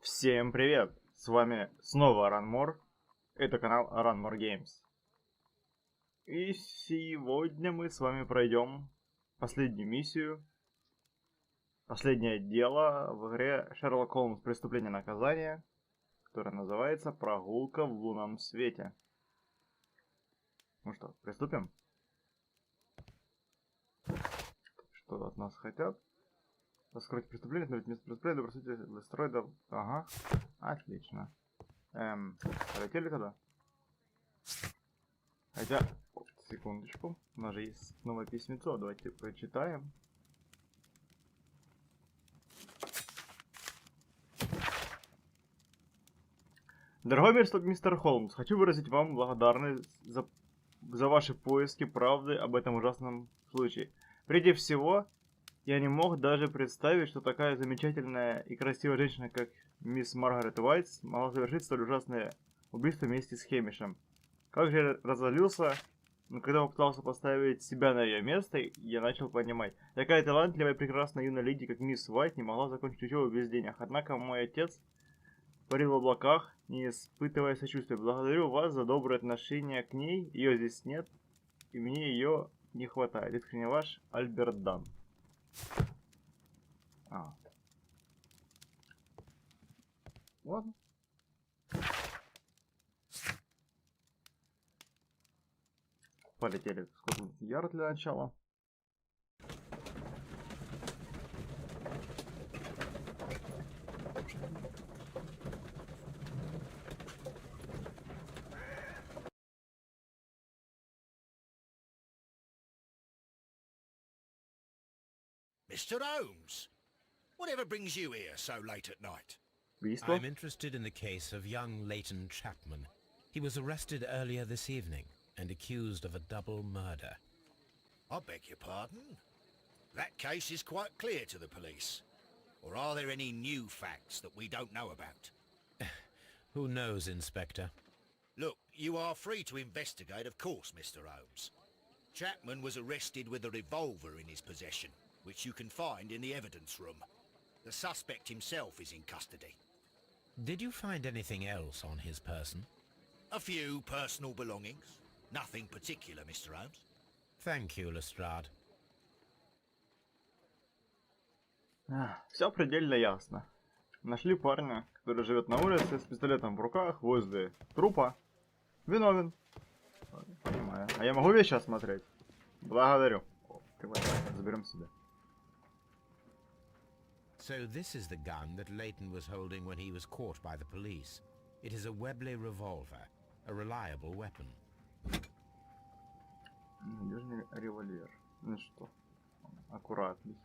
Всем привет! С вами снова Ранмор. Это канал Ранмор Games. И сегодня мы с вами пройдем последнюю миссию. Последнее дело в игре Sherlock Holmes Преступление и наказание, которая называется Прогулка в лунном свете. Ну что, приступим? Что от нас хотят? Раскройте преступление, смотрите место преступления, добросите астероида. Ага, отлично. Полетели тогда? Хотя, секундочку, у нас же есть новое письмецо, давайте прочитаем. Дорогой мистер Холмс, хочу выразить вам благодарность за ваши поиски правды об этом ужасном случае. Прежде всего, я не мог даже представить, что такая замечательная и красивая женщина, как мисс Маргарет Уайтс, могла совершить столь ужасное убийство вместе с Хэмишем. Как же я разозлился, но когда попытался поставить себя на ее место, я начал понимать. Такая талантливая и прекрасная юная леди, как мисс Уайт, не могла закончить учебу без денег. Однако мой отец парил в облаках, не испытывая сочувствия. Благодарю вас за доброе отношение к ней. Ее здесь нет, и мне ее не хватает. Искренне ваш Альберт Дан. Ладно. Полетели в Скотланд Ярд для начала. Mr. Holmes, whatever brings you here so late at night? Убийство. I'm interested in the case of young Leighton Chapman. He was arrested earlier this evening and accused of a double murder. I beg your pardon? That case is quite clear to the police. Or are there any new facts that we don't know about? Who knows, Inspector? Look, you are free to investigate, of course, Mr. Holmes. Chapman was arrested with a revolver in his possession, which you can find in the evidence room. The suspect himself is in custody. Did you find anything else on his person? A few personal belongings. Nothing particular, Mr. Holmes. Thank you, Lestrade. Все предельно ясно. Нашли парня, который живет на улице с пистолетом в руках возле трупа. Виновен. Понимаю. А я могу вещи осмотреть? Благодарю. Заберем себе. So this is the gun that Leighton was holding when he was caught by the police. It is a Webley revolver, a reliable weapon. Надежный револьвер. Ну что, аккуратный.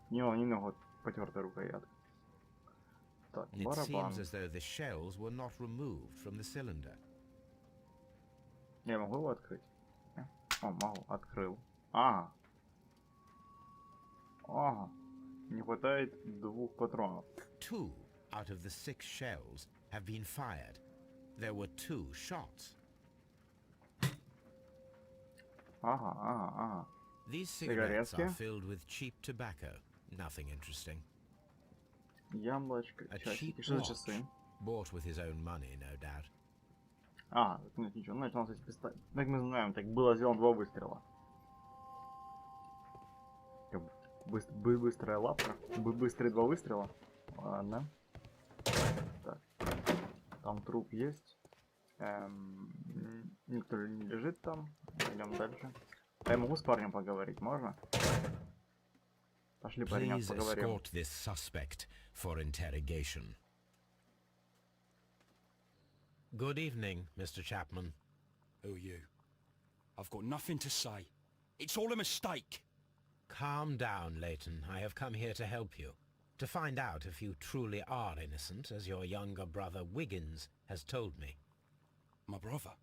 Немного потертая рукоятка. Так, It барабан. seems as though the shells were not removed from the cylinder. Я могу его открыть? О, могу. Открыл. Ага. Ага. Не хватает 2 патронов. 2 out of the 6 shells have been fired. There were 2 shots. Ага. These cigarettes Сигаретки. are filled with cheap tobacco. Nothing interesting. Яблочко, A часики. cheap Что за watch, часы? bought with his own money, no doubt. Нет, ничего. Начался с пистолета. Как мы знаем, так было сделано 2 выстрела. Быстрая лапка. Быстрые 2 выстрела. Ладно. Так. Там труп есть. Никто не лежит там. Идем дальше. А я могу с парнем поговорить, можно? Пошли, парень, Please поговорим. escort this suspect for interrogation. Good evening, Mr. Chapman. Who are you? I've got nothing to say. It's all a mistake. Calm down, Leighton. I have come here to help you. To find out if you truly are innocent, as your younger brother Wiggins has told me. My brother?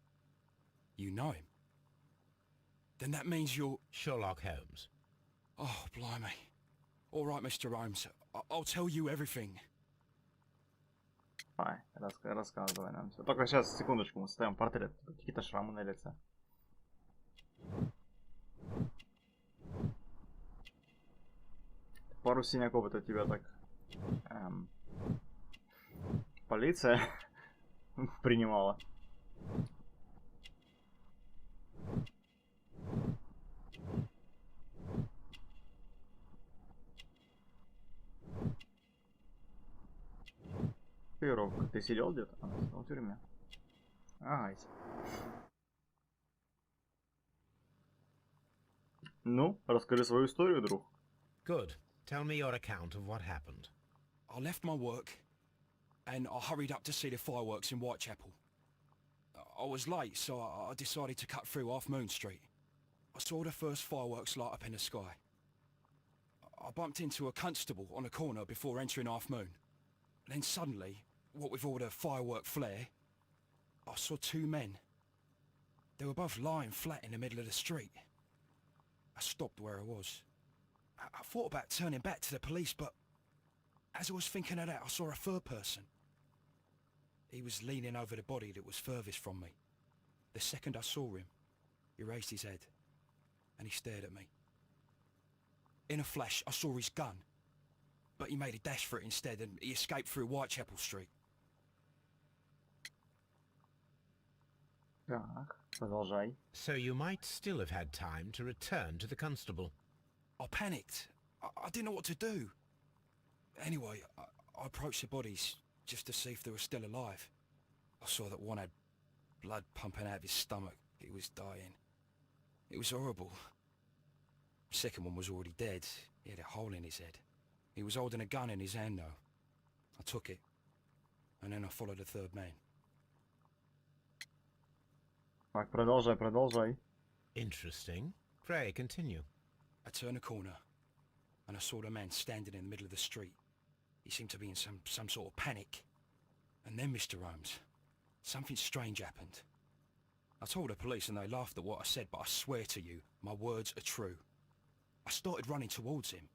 You know him? Then that means you're... Sherlock Holmes. Oh, blimey. All right, Mr. Holmes. I'll tell you everything. Рассказывай нам все. Только сейчас, секундочку, мы ставим портрет. Какие-то шрамы на лице. Пару синяков это тебя так полиция принимала. Пировка. Ты сидел где-то? А, сидел в тюрьме. Ага. Ну, расскажи свою историю, друг. Good. Tell me your account of what happened. I left my work, and I hurried up to see the fireworks in Whitechapel. I was late, so I decided to cut through Half Moon Street. I saw the first fireworks light up in the sky. I bumped into a constable on a corner before entering Half Moon. Then suddenly, what with all the firework flare, I saw two men. They were both lying flat in the middle of the street. I stopped where I was. I thought about turning back to the police, but as I was thinking of that, I saw a third person. He was leaning over the body that was furthest from me. The second I saw him, he raised his head, and he stared at me. In a flash, I saw his gun, but he made a dash for it instead, and he escaped through Whitechapel Street. Так, продолжай. So you might still have had time to return to the constable. I panicked. I didn't know what to do. Anyway, I approached the bodies just to see if they were still alive. I saw that one had blood pumping out of his stomach. He was dying. It was horrible. The second one was already dead. He had a hole in his head. He was holding a gun in his hand though. I took it, and then I followed the third man. Так, продолжай. Interesting. Pray, continue. I turned a corner, and I saw the man standing in the middle of the street. He seemed to be in some sort of panic. And then, Mr. Holmes, something strange happened. I told the police and they laughed at what I said, but I swear to you, my words are true. I started running towards him.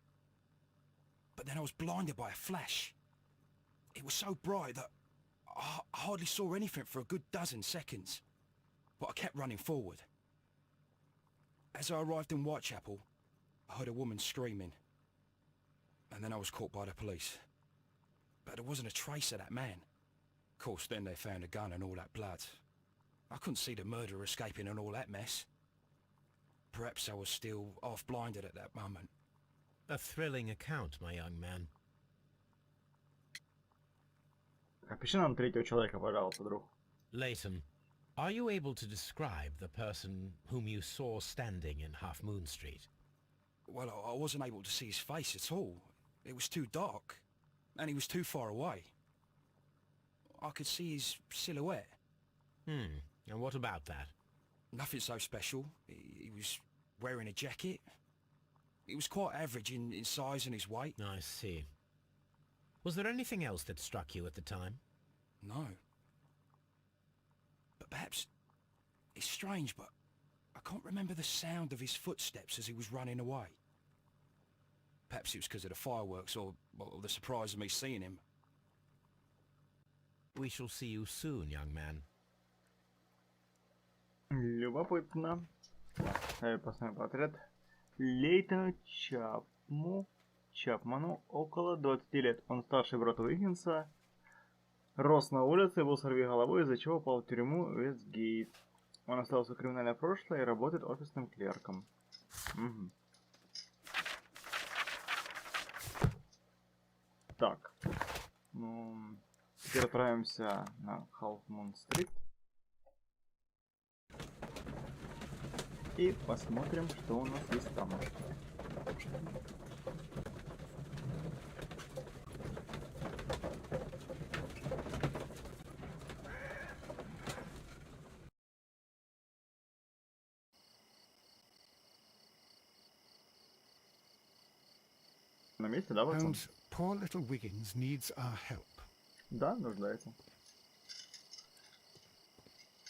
But then I was blinded by a flash. It was so bright that I hardly saw anything for a good dozen seconds. But I kept running forward. As I arrived in Whitechapel, I heard a woman screaming. And then I was caught by the police. But there wasn't a trace of that man. Of course, then they found a gun and all that blood. I couldn't see the murderer escaping and all that mess. Perhaps I was still half-blinded at that moment. A thrilling account, my young man. Опиши нам третьего человека, пожалуйста, друг. Leighton, are you able to describe the person whom you saw standing in Half Moon Street? Well, I wasn't able to see his face at all. It was too dark, and he was too far away. I could see his silhouette. And what about that? Nothing so special. He was wearing a jacket. He was quite average in size and his weight. I see. Was there anything else that struck you at the time? No. But perhaps... It's strange, but I can't remember the sound of his footsteps as he was running away. Perhaps it was because of the fireworks or the surprise of me seeing him. We shall see you soon, young man. Любопытно. Посмотрим портрет. Лейтену Чапману около 20 лет. Он старший брат Уиггинса. Рос на улице, был сорвиголовой, из-за чего попал в тюрьму Westgate. Он остался в криминальное прошлое и работает офисным клерком. Угу. Так. Ну, теперь отправимся на Half Moon Street. И посмотрим, что у нас есть там. На месте, да, Ватсон? And poor little Wiggins needs our help. Да, нуждается.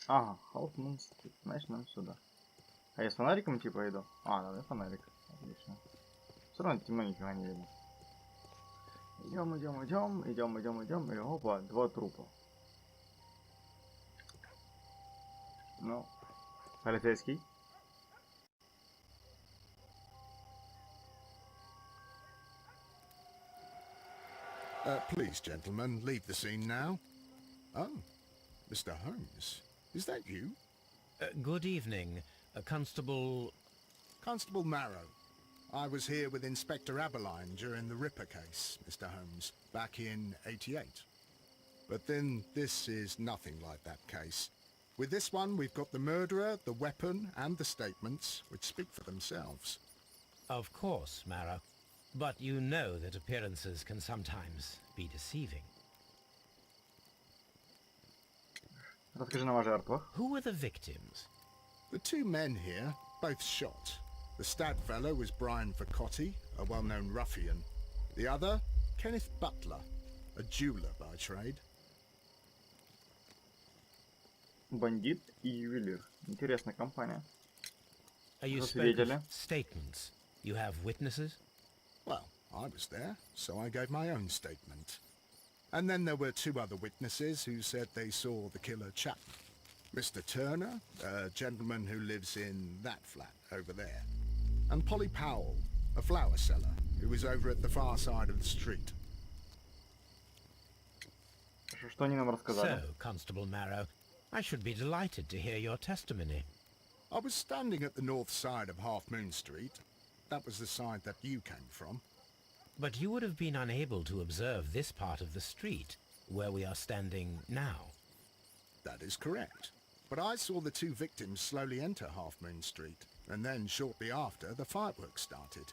Ага, Half Moon Street. Значит, нам сюда. А я с фонариком типа иду? А, да, фонарик. Отлично. Все равно темно, нифига не видно. Идем. И опа, два трупа. Ну, полицейский. Please, gentlemen, leave the scene now. Oh, Mr. Holmes. Is that you? Good evening, Constable... Constable Marrow. I was here with Inspector Aberline during the Ripper case, Mr. Holmes, back in '88. But then this is nothing like that case. With this one, we've got the murderer, the weapon, and the statements, which speak for themselves. Of course, Marrow. But you know that appearances can sometimes be deceiving. Расскажи нам о жертвах. Who were the victims? The two men here, both shot. The stab fellow was Brian Vercotti, a well-known ruffian. The other, Kenneth Butler, a jeweler by trade. Бандит и ювелир. Интересная компания. You spoke Свидетели. of statements. You have witnesses? Well, I was there, so I gave my own statement. And then there were two other witnesses who said they saw the killer Chapman. Mr. Turner, a gentleman who lives in that flat over there. And Polly Powell, a flower seller, who was over at the far side of the street. Что они нам рассказали? So, Constable Marrow, I should be delighted to hear your testimony. I was standing at the north side of Half Moon Street. That was the side that you came from. But you would have been unable to observe this part of the street, where we are standing now. That is correct. But I saw the two victims slowly enter Half Moon Street, and then shortly after, the fireworks started.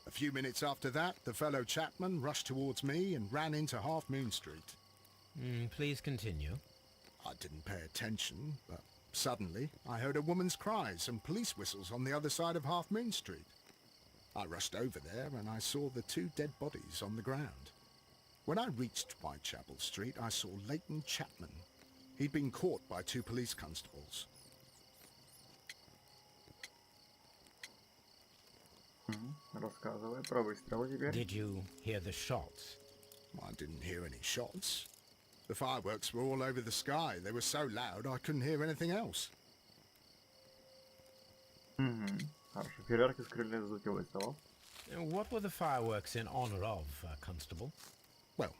A few minutes after that, the fellow Chapman rushed towards me and ran into Half Moon Street. Please continue. I didn't pay attention, but suddenly I heard a woman's cries and police whistles on the other side of Half Moon Street. I rushed over there and I saw the two dead bodies on the ground. When I reached Whitechapel Street, I saw Leighton Chapman. He'd been caught by two police constables. Рассказывай про выстрелы теперь. Did you hear the shots? I didn't hear any shots. The fireworks were all over the sky. They were so loud I couldn't hear anything else. Хорошо. Фейерверки скрыли звуки выстрелов. What were the fireworks in honor of, Constable? Well,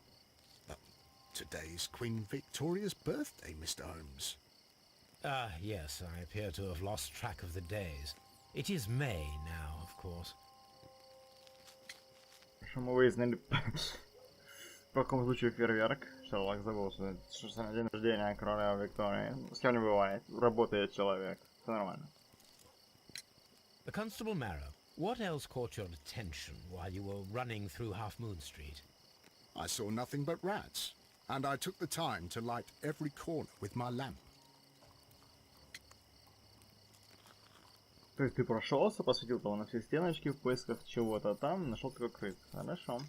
today's Queen Victoria's birthday, Mr. Holmes. Yes, I appear to have lost track of the days. It is May now, of course. Что мы выяснили, по какому случаю фейерверк. Шерлок забыл, что на день рождения королевы Виктории. С кем не бывает. Работает человек. Все нормально. Constable Marrow, what else caught your attention while you were running through Half Moon Street? I saw nothing but rats, and I took the time to light every corner with my lamp. То есть ты прошелся, посветил на все стеночки в поисках чего-то там, нашел такой крыс. Хорошо.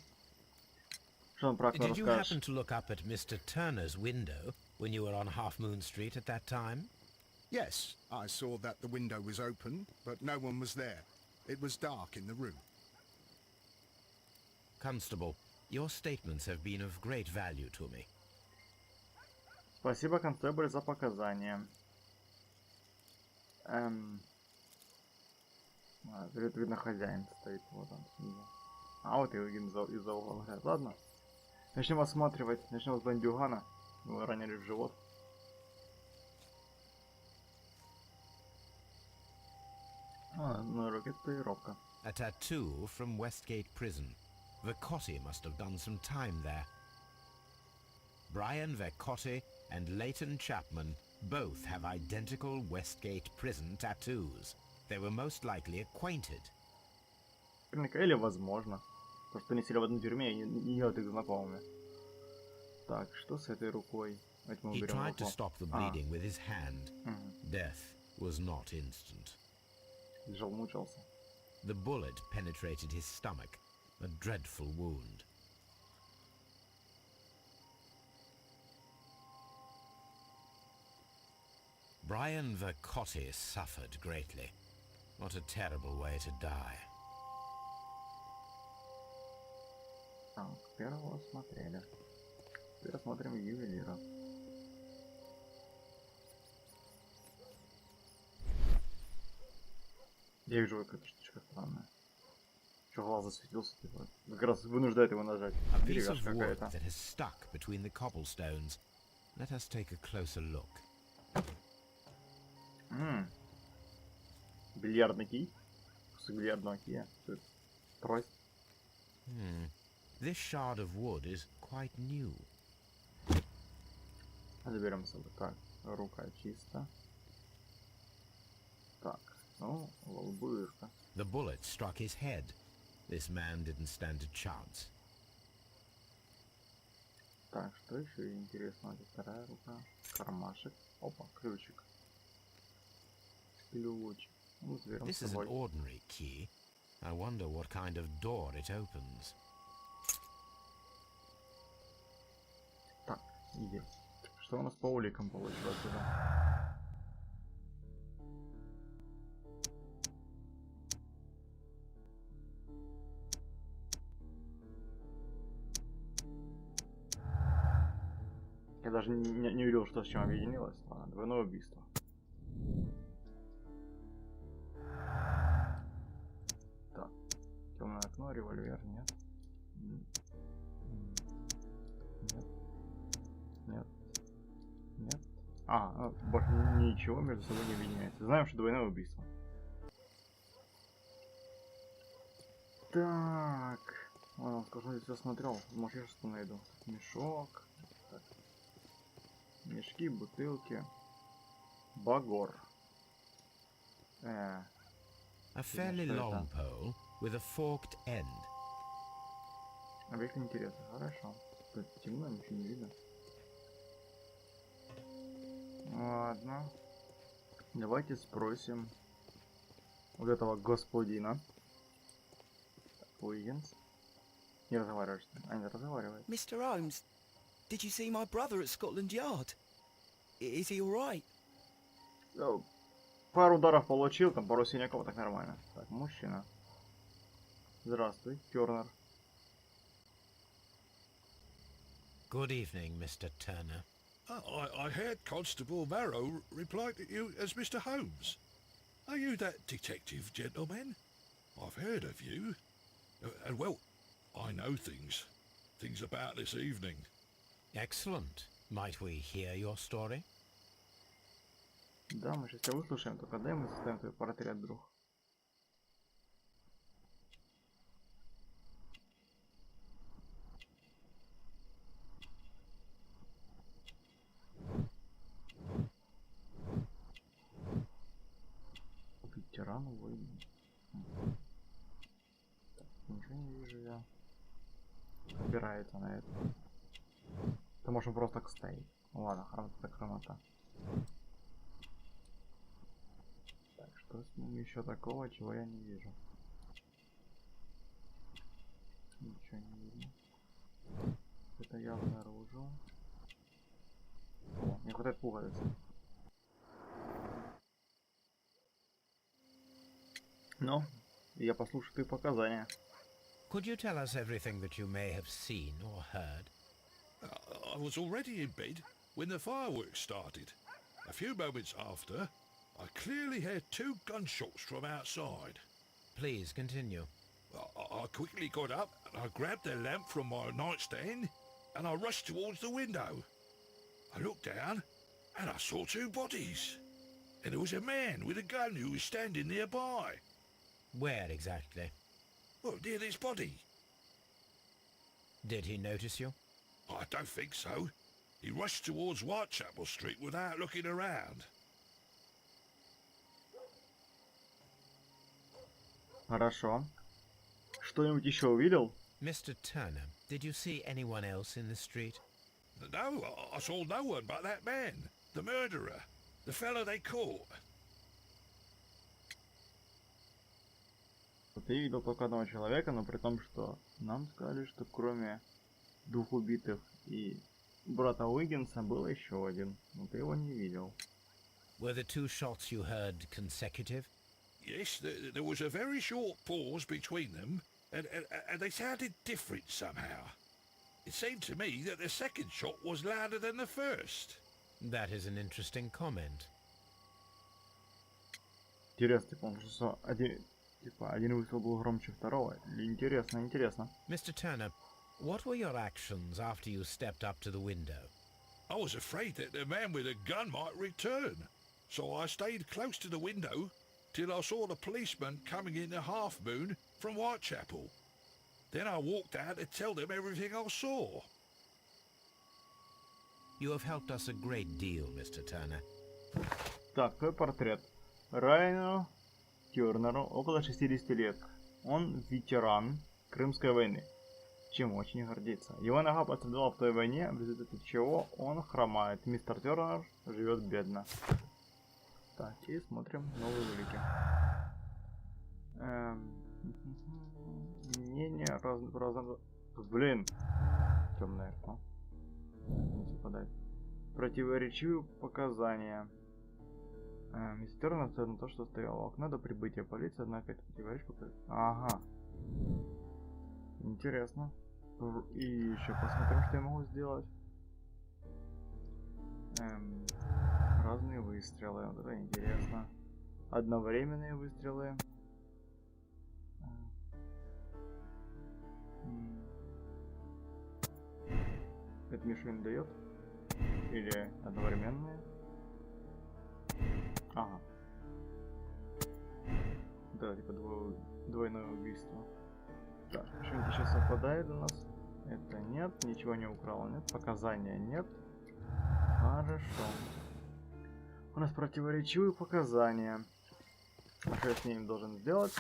Что он про окно Did you расскажешь? happen to look up at Mr. Turner's window when you were on Half Moon Street at that time? Yes, I saw that the window was open, but no one was there. It was dark in the room. Constable, your statements have been of great value to me. Спасибо, констебль, за показания. Видно, хозяин стоит вот он снизу. А вот и из-за угла говорят. Ладно. Начнем осматривать. Начнем с бандюгана. Его ранили в живот. На руке татуировка. A tattoo from Westgate Prison. Vercotti must have done some time there. Brian Vercotti and Leighton Chapman both have identical Westgate Prison tattoos. They were most likely acquainted. Или возможно. Потому что они сидели в одной тюрьме и не делают их знакомыми. Так, что с этой рукой? He tried to stop the bleeding with his hand. Death was not instant. Лежал, мучился. The bullet penetrated his stomach, a dreadful wound. Brian Vercotti suffered greatly. What a terrible way to die. Так, первого осмотрели. Теперь осмотрим ювелира. Я вижу какая-то штучка странная. Че, глаз засветился, типа. Как раз вынуждает его нажать. A piece of Деревяшка wood какая-то. that has stuck between the cobblestones. Let us take a closer look. Бильярдный кий. С бильярдного кия. Трость. This shard of wood is quite new. Заберем с собой. Так, рука чиста. Так, ну, лбышка. The bullet struck his head. This man didn't stand a chance. Так, что еще интересного? Вторая рука. Кармашек. Опа, ключик. Ключик. Ну, заберем This с is an собой. ordinary key. I wonder what kind of door it opens. Так, есть. Что у нас по уликам получилось уже? Я даже не увидел, что с чем объединилось. Ладно, двойное убийство. Так, темное окно, револьвер, нет. Нет. Нет. Нет. Больше ничего между собой не объединяется. Знаем, что двойное убийство. Так. Ладно, скажу, я все смотрел. Может, я что найду. Мешок. Так. Мешки, бутылки. Багор. A fairly что long это? pole with a forked end. Объект интереса. Хорошо. Тут темно, ничего не видно. Ладно. Давайте спросим вот этого господина. Уиггинс. Не разговариваешь. Не разговаривает. Mr. Holmes, did you see my brother at Scotland Yard? Is he all right? Пару ударов получил, там пару синяков, так нормально. Так, мужчина. Здравствуй, Тернер. Good evening, Mr. Turner. I heard Constable Marrow reply to you as Mr. Holmes. Are you that detective, gentleman? I've heard of you. And well, I know things about this evening. Excellent. Might we hear your story? Да, мы сейчас тебя выслушаем, только дай мы составим твой портрет, друг. Ветеран войны. Так, ничего не вижу я. Опирается на это. Ты можешь просто так стоять. Ладно, хромота, хромота. Так, что с ним еще такого, чего я не вижу? Ничего не видно. Это я обнаружил. О, не хватает пуговицы. Ну, я послушаю твои показания. Could you tell us everything that you may have seen or heard? I was already in bed when the fireworks started. A few moments after, I clearly heard 2 gunshots from outside. Please continue. I quickly got up and I grabbed the lamp from my nightstand and I rushed towards the window. I looked down and I saw 2 bodies. And there was a man with a gun who was standing nearby. Where exactly? Well, near this body. Did he notice you? I don't think so. He rushed towards Whitechapel Street without looking around. Хорошо. Что-нибудь еще увидел? Mr. Turner, did you see anyone else in the street? No, I saw no one but that man, the murderer, the fellow they caught. Ты видел только одного человека, но при том, что нам сказали, что кроме 2 убитых и брата Уиггинса был еще один, но ты его не видел. Were the 2 shots you heard consecutive? Yes, there was a very short pause between them, and they sounded different somehow. It seemed to me that the second shot was louder than the first. That is an interesting comment. Интересно, типа, он что один выстрел был громче второго. Интересно, интересно. Mr. Turner, what were your actions after you stepped up to the window? I was afraid that the man with a gun might return, so I stayed close to the window till I saw the policeman coming in the Half Moon from Whitechapel. Then I walked out to tell them everything I saw. You have helped us a great deal, Mr. Turner. Так, твой портрет. Райану Тернеру около 60 лет. Он ветеран Крымской войны, чем очень гордится. Его нога пострадала в той войне, в результате чего он хромает. Мистер Тернер живет бедно. Так, и смотрим новые улики. Мнение разного... Блин! Темное окно. Не совпадает. Противоречивые показания. Мистер Тернер на то, что стоял у окна до прибытия полиции, однако это противоречит показаниям. Ага. Интересно. И еще посмотрим, что я могу сделать. Разные выстрелы. Вот это интересно. Одновременные выстрелы. Это ничего не дает? Или одновременные? Ага. Да, типа двойное убийство. Так, что-нибудь еще совпадает у нас? Это нет, ничего не украл, нет, показания нет. Хорошо. У нас противоречивые показания. Что я с ними должен сделать?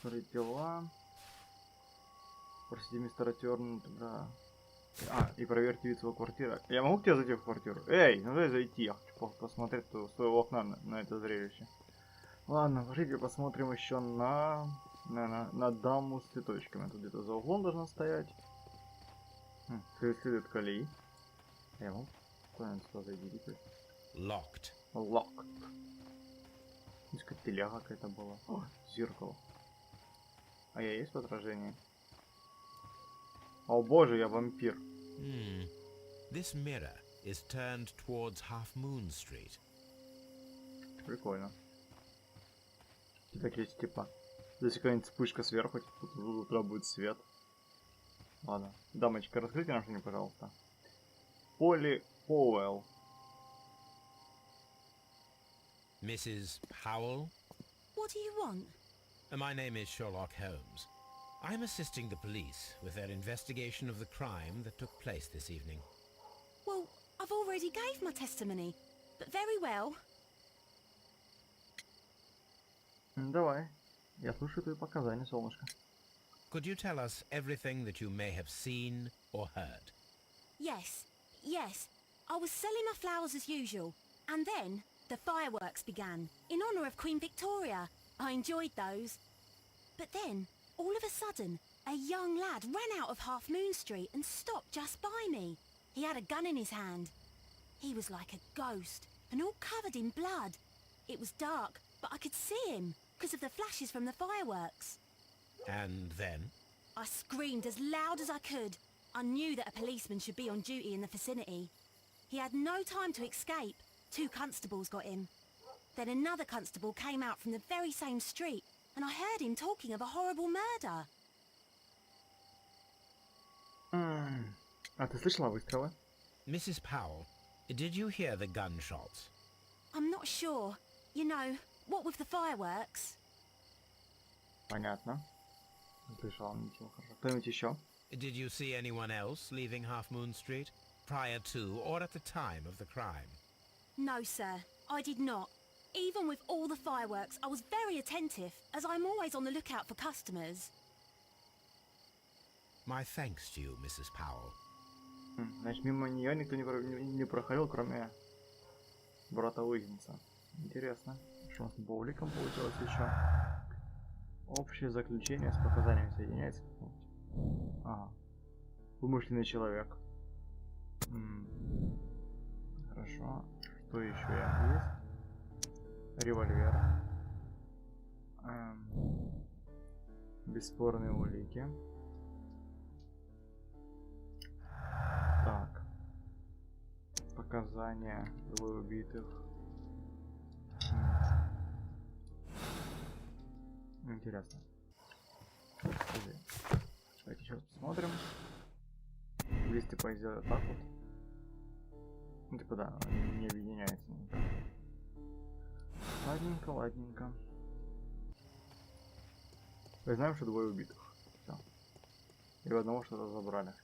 Смотреть дела. Простите, мистера Тернера, да. И проверьте вид своего квартиры. Я могу к тебе зайти в квартиру? Эй, ну дай зайти, я хочу посмотреть с своего окна на это зрелище. Ладно, пошлите посмотрим еще на даму с цветочками. Она тут где-то за углом должна стоять. Следует колеи. Я могу? Куда-нибудь сюда зайди, Locked. Locked. Здесь какая-то теляга какая-то была. О, зеркало. А я есть в отражении? О боже, я вампир. This mirror is turned towards Half Moon Street. Прикольно. Так есть типа. Здесь какая-нибудь вспышка сверху, туда будет свет. Ладно. Дамочка, раскройте нам что-нибудь, пожалуйста. Полли Пауэлл. Mrs. Powell? What do you want? My name is Sherlock Holmes. I'm assisting the police with their investigation of the crime that took place this evening. Well, I've already gave my testimony, but very well. Давай. Я слушаю твои показания, солнышко. Could you tell us everything that you may have seen or heard? Yes. I was selling my flowers as usual, and then the fireworks began, in honour of Queen Victoria. I enjoyed those. But then, all of a sudden, a young lad ran out of Half Moon Street and stopped just by me. He had a gun in his hand. He was like a ghost, and all covered in blood. It was dark, but I could see him, because of the flashes from the fireworks. And then? I screamed as loud as I could. I knew that a policeman should be on duty in the vicinity. He had no time to escape. 2 constables got him. Then another constable came out from the very same street, and I heard him talking of a horrible murder. А ты слышала выстрелы? Mrs. Powell, did you hear the gunshots? I'm not sure. You know, what with the fireworks? Понятно. Не слышала ничего, хорошо. Кто-нибудь еще? Did you see anyone else leaving Half Moon Street, prior to or at the time of the crime? No, sir, I did not. Even with all the fireworks, I was very attentive, as I'm always on the lookout for customers. My thanks to you, Mrs. Powell. Значит, мимо нее никто не проходил, кроме брата Уиггинса. Интересно. Что у нас с Боуликом получилось еще? Общее заключение с показаниями соединяется. Ага. Вымышленный человек. Хорошо. Что еще есть? Револьвер. Бесспорные улики. Так. Показания двое убитых. Интересно. Давайте здесь типа сделать так вот. Ну типа да, не объединяется никак. Ладненько, ладненько. Признаем, что двое убитых. Все. И у одного что-то забрали.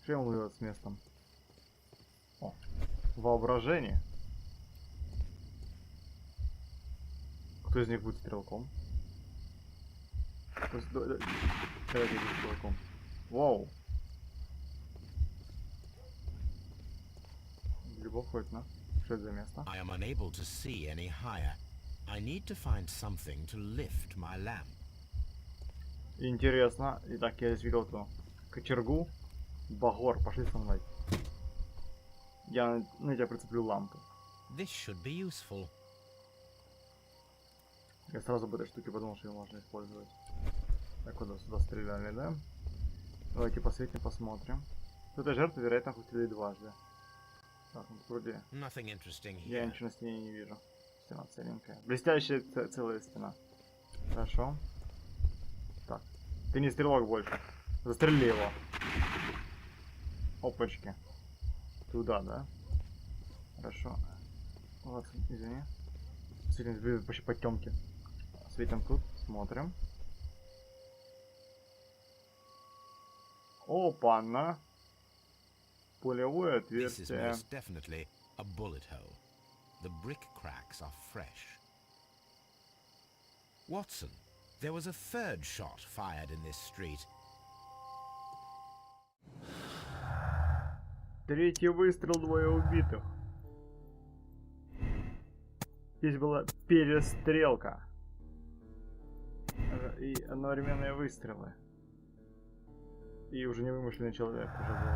Что ему делать с местом? О, воображение. Кто из них будет стрелком? Давайте будет стрелком. Вау. Любопытно. Что это за место? I am unable to see any higher. I need to find something to lift my lamp. Интересно. Итак, я здесь видел эту кочергу. Багор, пошли со мной. Я на тебя прицеплю лампу. This should be useful. Я сразу об этой штуке подумал, что ее можно использовать. Так, куда сюда стреляли, да? Давайте посветим, посмотрим. Эта жертва, вероятно, хотели дважды. Так, ну вроде... Nothing interesting here. Я ничего на стене не вижу. Стена целенькая. Блестящая целая стена. Хорошо. Так. Ты не стрелок больше. Застрели его. Опачки. Туда, да? Хорошо. Вот, извини. Светим почти потемки. Светим тут, смотрим. Опа-на! Пулевое This is отверстие. most definitely a bullet hole. The brick cracks are fresh. Watson, there was a third shot fired in this street. Третий выстрел, двое убитых. Здесь была перестрелка. И одновременные выстрелы. И уже не вымышленный человек уже был.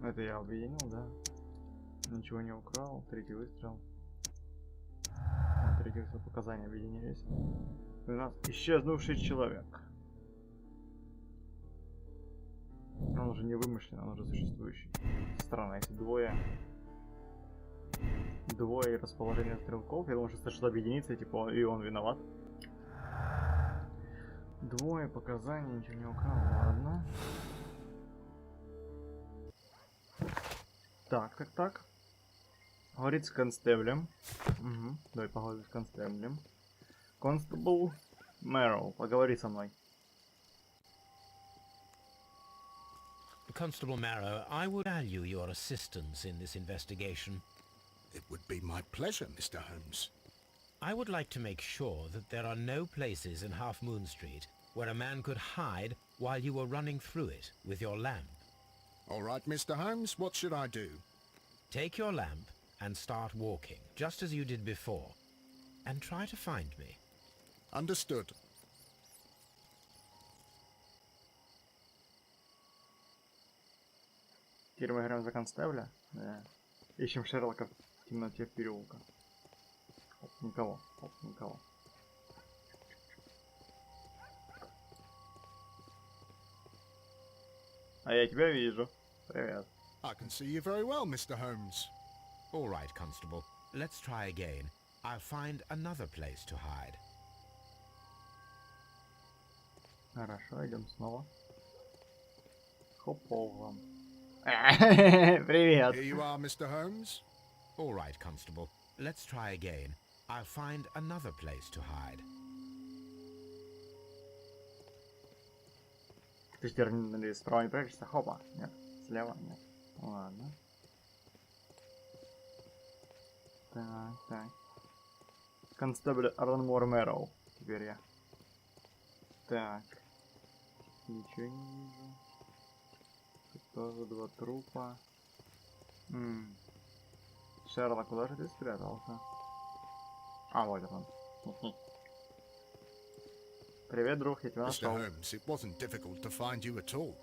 Это я объединил, да? Ничего не украл. Третий выстрел. Третий выстрел, показания объединились. У нас исчезнувший человек. Он уже не вымышленный, он уже существующий. Странно, если двое и расположение стрелков. Я думаю, что что-то объединится, типа, и он виноват. Двое показаний, ничего не украл, ладно. Так. Говорит с констеблем. Угу. Давай поговорим с констеблем. Констебл Мэроу, поговори со мной. Constable Marrow, I would value your assistance in this investigation. It would be my pleasure, Mr. Holmes. I would like to make sure that there are no places in Half Moon Street where a man could hide while you were running through it with your lamp. All right, Mr. Holmes, what should I do? Take your lamp and start walking, just as you did before, and try to find me. Understood. Теперь мы играем за констебля. Да. Ищем Шерлока в темноте переулка. Оп, никого. Оп, никого. А я тебя вижу. Привет. I can see you very well, Mr. Holmes. All right, Constable. Let's try again. I'll find another place to hide. Хорошо, идем снова. Хопова. Привет. Here you are, Mr. Holmes. All right, Constable. Let's try again. I'll find another place to hide. Ты теперь справа не прячешься? Хопа. Нет. Слева? Нет. Ладно. Так. Констебль Ранмор Мэроу. Теперь я. Так. Ничего не вижу. Тут тоже два трупа. Шерлок, куда же ты спрятался? А, вот он. Привет, друг, я тебя Mr. нашел. Holmes, it wasn't difficult to find you at all.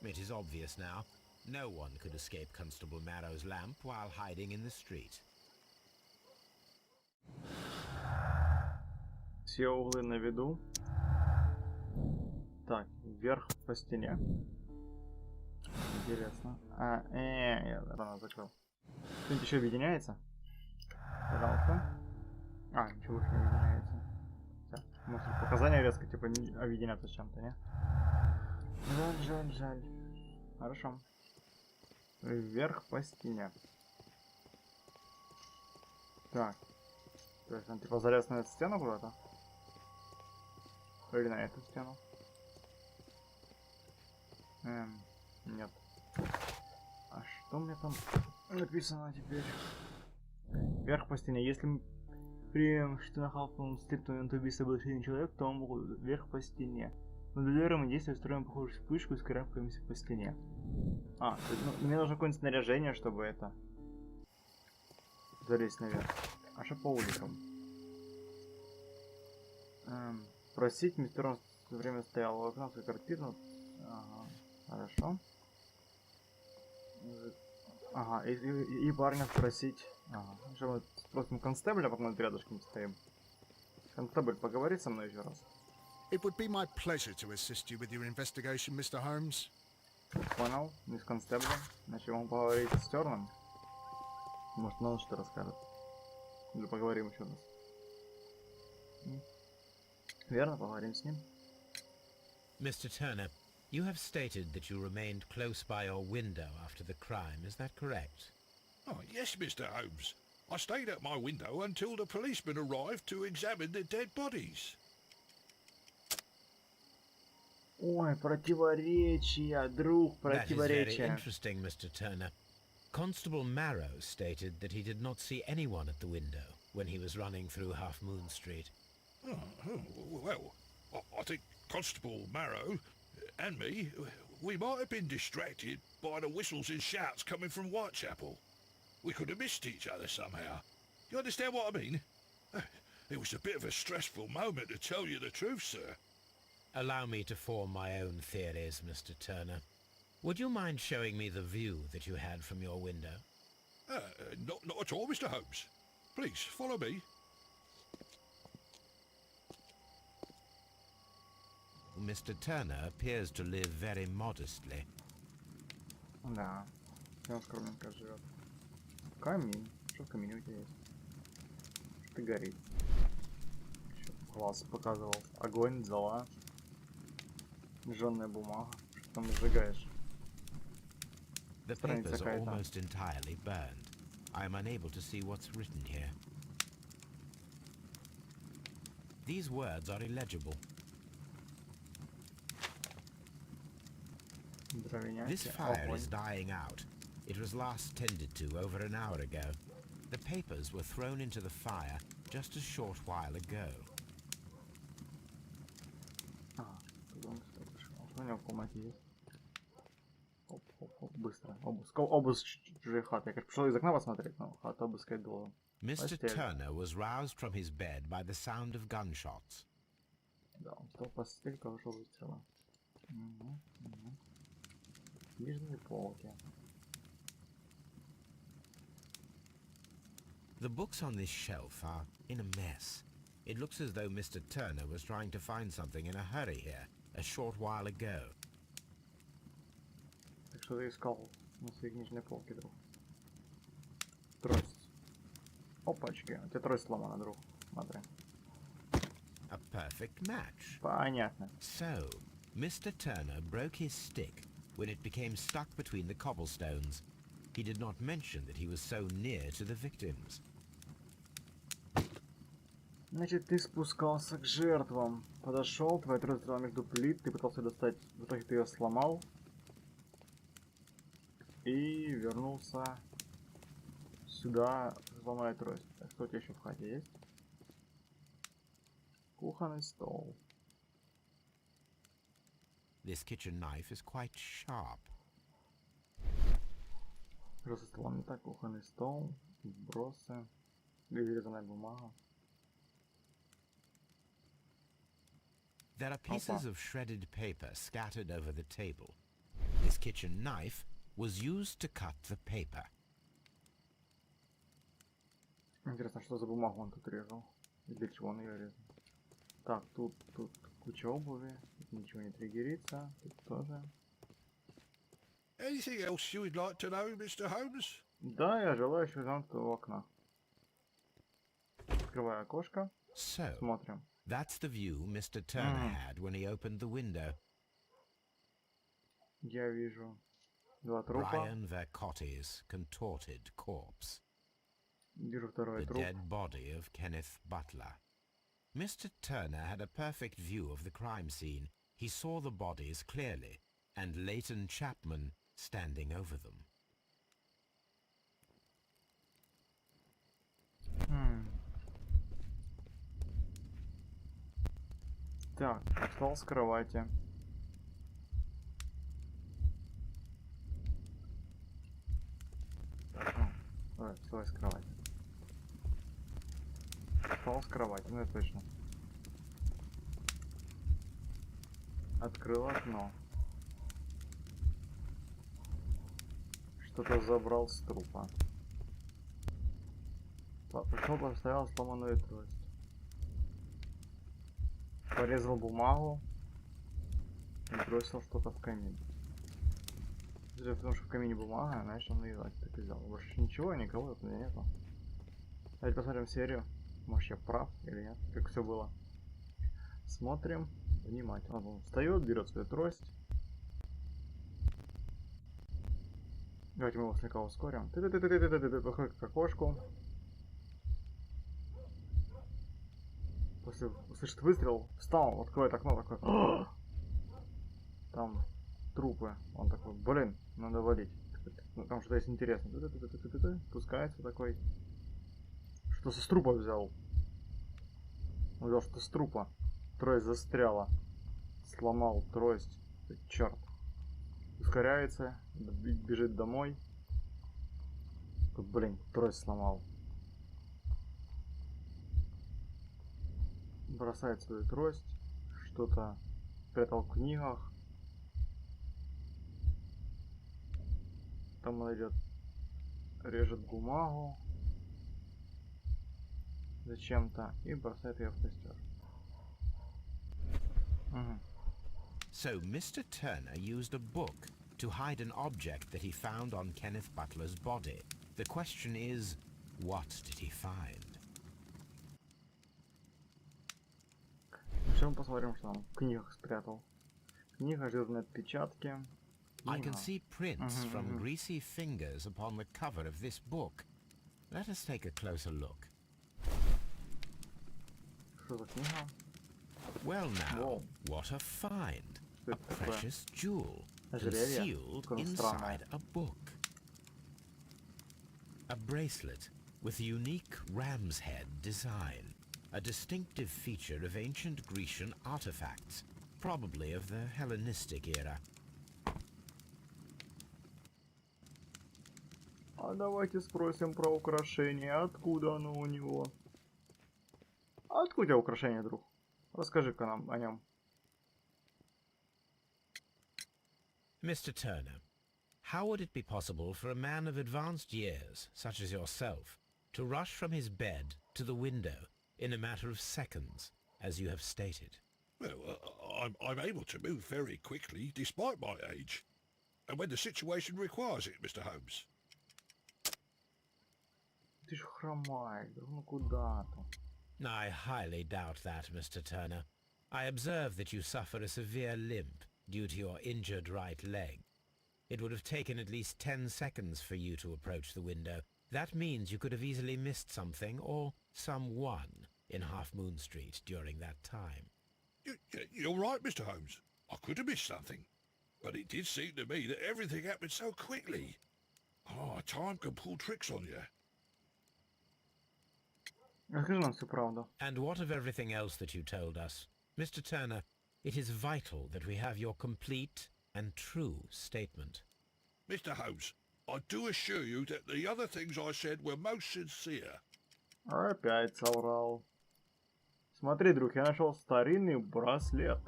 It is obvious now. No one could escape Constable Marrow's lamp while hiding in the street. Все углы на виду. Так, вверх по стене. Интересно. Я рано закрыл. Кто-нибудь еще объединяется? Пожалуйста. Ничего не объединяется. Все. Может, показания резко, типа, объединяться с чем-то, не? Жаль. Хорошо. Вверх по стене. Так. То есть он типа залез на эту стену куда-то? Или на эту стену? Нет. А что мне там написано теперь? Вверх по стене. Если мы примем, что на Халф-стрит момент убийства был еще один человек, то он был вверх по стене. Но для дверного действия строим похожую вспышку и скарабкаемся по стене. А, то есть, ну, мне нужно какое-нибудь снаряжение, чтобы это... залезть наверх. А что по улицам? Просить, мистер он все время стоял у окна свою картину. Ага, хорошо. Ага, и парня спросить. Ага, что мы спросим констебля, пока мы рядышком стоим. Констебль, поговори со мной еще раз. It would be my pleasure to assist you with your investigation, Mr. Holmes. Понял, не с констеблем. Значит, мы поговорить с Терном. Может, он что расскажет. Или поговорим еще раз. Верно, поговорим с ним. Mr. Turner, you have stated that you remained close by your window after the crime, is that correct? Oh, yes, Mr. Holmes. I stayed at my window until the policeman arrived to examine the dead bodies. Ой, противоречия, друг, That is very противоречия. interesting, Mr. Turner. Constable Marrow stated that he did not see anyone at the window when he was running through Half Moon Street. Well, I think Constable Marrow and me, we might have been distracted by the whistles and shouts coming from Whitechapel. We could have missed each other somehow. You understand what I mean? It was a bit of a stressful moment, to tell you the truth, sir. Allow me to form my own theories, Mr. Turner. Would you mind showing me the view that you had from your window? Not at all, Mr. Holmes. Please, follow me. Mr. Turner appears to live very modestly. Да, он скромненько живет. Камин. Что в камине у тебя есть? Что-то горит. Еще глаз показывал. Огонь, зола. Жжёная бумага. Что там сжигаешь? The papers are almost entirely burned. I am unable to see what's written here. These words are illegible. This fire is dying out. It was last tended to over an hour ago. The papers were thrown into the fire just a short while ago. Что у него в комнате есть? Оп, быстро. Обыск чужой хаты. Я, конечно, пришел из окна посмотреть, но хату обыскать должен. Mr. Turner was roused from his bed by the sound of gunshots. Да, он встал в постель, когда ушел выстрела. Книжные полки. The books on this shelf are in a mess. It looks as though Mr. Turner was trying to find something in a hurry here a short while ago. Так что ты искал на своей книжной полке, друг? Трость. Опачки, у тебя трость сломана, друг. Смотри. A perfect match. Понятно. So, Mr. Turner broke his stick when it became stuck between the cobblestones. He did not mention that he was so near to the victims. Значит, ты спускался к жертвам. Подошел, твоя трость стояла между плит, ты пытался достать, в итоге ты ее сломал. И вернулся сюда, сломая трость. Так, что у тебя еще в хате есть? Кухонный стол. This kitchen knife is quite sharp. Просто столом не так, кухонный стол, сбросы, вырезанная бумага. There are pieces of shredded paper scattered over the table. This kitchen knife was used to cut the paper. Интересно, что за бумагу он тут резал? И для чего он ее резал? Так, тут куча обуви, тут ничего не триггерится, тут тоже. Anything else you would like to know, Mr. Holmes? Да, я желаю еще замкнутого окна. Открываю окошко. So, Смотрим. that's the view Mr. Turner had when he opened the window. Я вижу два трупа. Brian Vercotti's contorted corpse. Вижу второй The труп. dead body of Kenneth Butler. Mr. Turner had a perfect view of the crime scene. He saw the bodies clearly, and Leighton Chapman standing over them. Так, встал с кровати. Давай, вставай с кровати. Встал с кровати, ну это точно. Открыл окно. Что-то забрал с трупа. Пошел, поставил сломанную трость. Порезал бумагу и бросил что-то в камин. Потому что в камине бумага, начал наедать, так и взял. Больше ничего, никого у меня нету. Давайте посмотрим серию. Может, я прав или нет, как все было. Смотрим внимательно. Он встает, берет свою трость. Давайте мы его слегка ускорим. Подходит к окошку. После услышит выстрел, встал, откроет окно, такой. Там трупы. Он такой, блин, надо валить. Там что-то есть интересное. Спускается такой. Что с трупа взял? Он взял что с трупа. Трость застряла. Сломал трость. Черт. Ускоряется, бежит домой. Блин, трость сломал. Бросает свою трость. Что-то спрятал в книгах. Там он идет, режет бумагу зачем-то и бросает ее в костер. So Mr. Turner used a book to hide an object that he found on Kenneth Butler's body. The question is, what did he find? Сейчас мы посмотрим, что он в книгах спрятал. Книга, жирные отпечатки. I can see prints from greasy fingers upon the cover of this book. Let us take a closer look. Что за книга? Well now, Whoa. what a find! A Что это такое? precious jewel Ожерелье? concealed Какое inside странное. a book. A bracelet with unique ram's head design, a distinctive feature of ancient Grecian artifacts, probably of the Hellenistic era. А давайте спросим про украшение. Откуда оно у него? Откуда украшение, друг? Расскажи-ка нам о нем. Mr. Turner, how would it be possible for a man of advanced years, such as yourself, to rush from his bed to the window in a matter of seconds, as you have stated? Well, I'm able to move very quickly, despite my age. And when the situation requires it, Mr. Holmes. Ты ж хромаешь, друг, ну куда ты? I highly doubt that, Mr. Turner. I observe that you suffer a severe limp due to your injured right leg. It would have taken at least 10 seconds for you to approach the window. That means you could have easily missed something or someone in Half Moon Street during that time. You're right, Mr. Holmes. I could have missed something. But it did seem to me that everything happened so quickly. Oh, time can pull tricks on you. Расскажи нам всю правду. And what of everything else that you told us? Mr. Turner, it is vital that we have your complete and true statement. Mr. Holmes, I do assure you that the other things I said were most sincere. Опять соврал. Смотри, друг, я нашел старинный браслет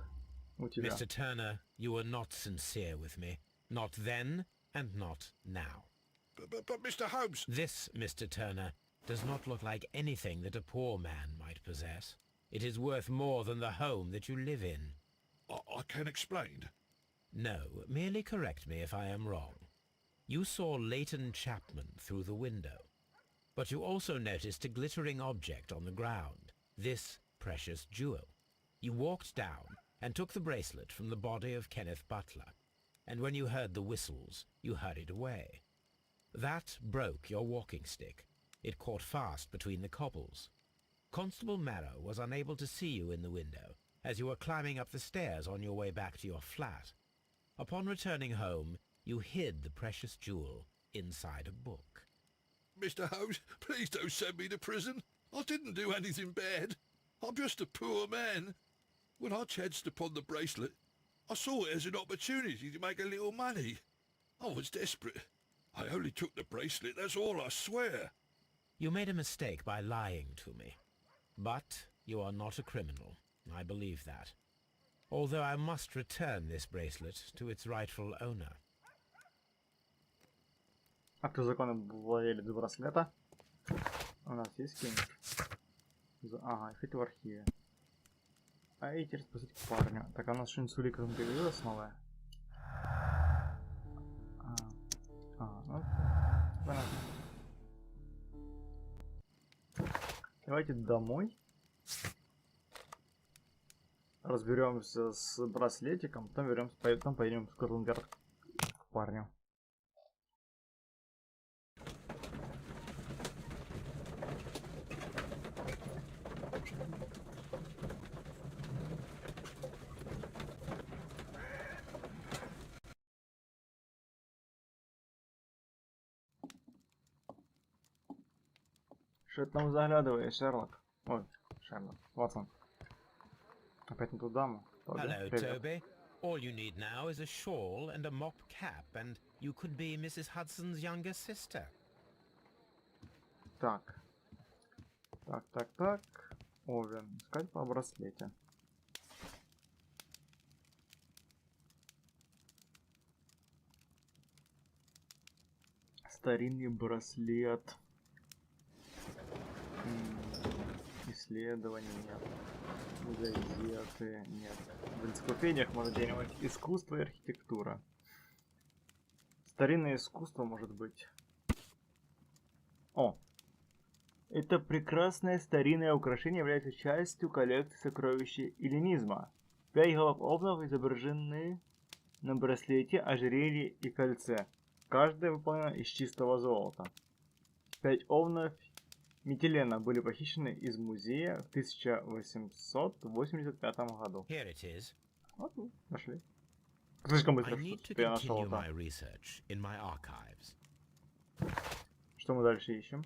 у тебя. Mr. Turner, you were not sincere with me. Not then and not now. But Mr. Holmes... This, Mr. Turner, does not look like anything that a poor man might possess. It is worth more than the home that you live in. I can explain. No, merely correct me if I am wrong. You saw Leighton Chapman through the window, but you also noticed a glittering object on the ground. this precious jewel. You walked down and took the bracelet from the body of Kenneth Butler, and when you heard the whistles, you hurried away. That broke your walking stick. It caught fast between the cobbles. Constable Marrow was unable to see you in the window, as you were climbing up the stairs on your way back to your flat. Upon returning home, you hid the precious jewel inside a book. Mr. Holmes, please don't send me to prison. I didn't do anything bad. I'm just a poor man. When I chanced upon the bracelet, I saw it as an opportunity to make a little money. I was desperate. I only took the bracelet, that's all, I swear. You made a mistake by lying to me. But you are not a criminal. I believe that. Although I must return this bracelet to its rightful owner. А кто законный владелец браслета? У нас есть кем-нибудь? Ага, их это в архиве. А эти распустить к парню. Так, а у нас что-нибудь с уликом появилось новое? Ну, понятно. Давайте домой. Разберемся с браслетиком, потом вернемся, потом пойдем в Скотланд-Ярд к парню. Что ты там заглядываешь, Шерлок? Ой, Шерлок, Ватсон. Опять на ту даму. Hello, Toby. All you need now is a shawl and a mop cap, and you could be Mrs. Hudson's younger sister. Так. Овен. Искать по браслете. Старинный браслет. Исследований нет. Газеты нет. В энциклопедиях можно где-нибудь искусство и архитектура. Старинное искусство может быть. О! Это прекрасное старинное украшение является частью коллекции сокровищ эллинизма. 5 голов овнов изображены на браслете, ожерелье и кольце. Каждая выполнена из чистого золота. 5 овнов Митилена были похищены из музея в 1885 году. Вот, нашли. Слишком быстро, что я нашел это. Что мы дальше ищем?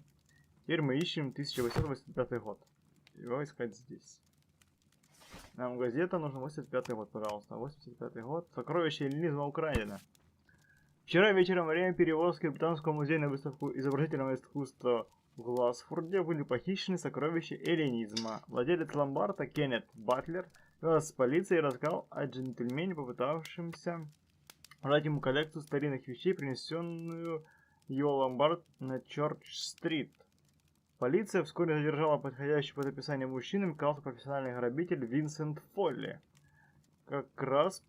Теперь мы ищем 1885 год. Его искать здесь. Нам газета нужна 85 год, пожалуйста. 85 год. Сокровище эллинизма украдено. Вчера вечером во время перевозки в Британского музея на выставку изобразительного искусства в Гласфорде были похищены сокровища эллинизма. Владелец ломбарда Кеннет Батлер вез с полицией и рассказал о джентльмене, попытавшемся продать ему коллекцию старинных вещей, принесенную в его ломбард на Чёрч-стрит. Полиция вскоре задержала подходящий под описание мужчину, казался профессиональный грабитель Винсент Фолли, как раз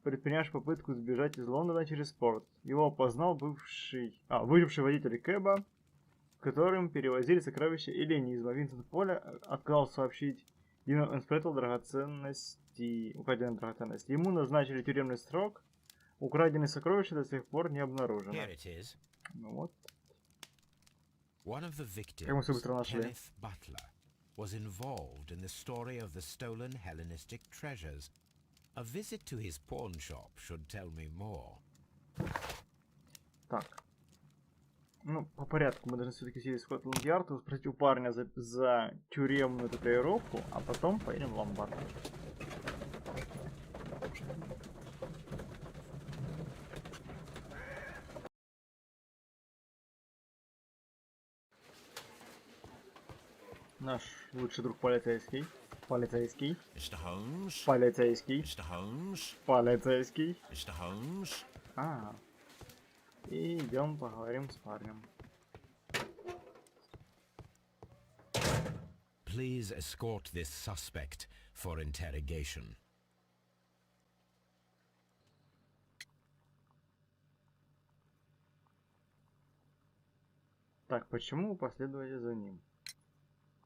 предпринявший попытку сбежать из Лондона через порт. Его опознал выживший водитель кэба, которым перевозили сокровища эллинизма. Винсент Фолли отказался сообщить Дину инспектору украденные драгоценности. Ему назначили тюремный срок. Украденные сокровища до сих пор не обнаружено. Ну вот. One of the victims, Kenneth Butler, was involved in the story of the stolen Hellenistic treasures. A visit to his pawn shop should tell me more. Так. Ну, по порядку мы должны все-таки сидеть в Скотланд-Ярд и спросить у парня за тюремную татуировку, а потом поедем в ломбард. Наш лучший друг полицейский. Полицейский. Mr. Holmes. Полицейский. Mr. Holmes. Полицейский. Mr. Holmes. И идем поговорим с парнем. Please escort this suspect for interrogation. Так, почему вы последовали за ним?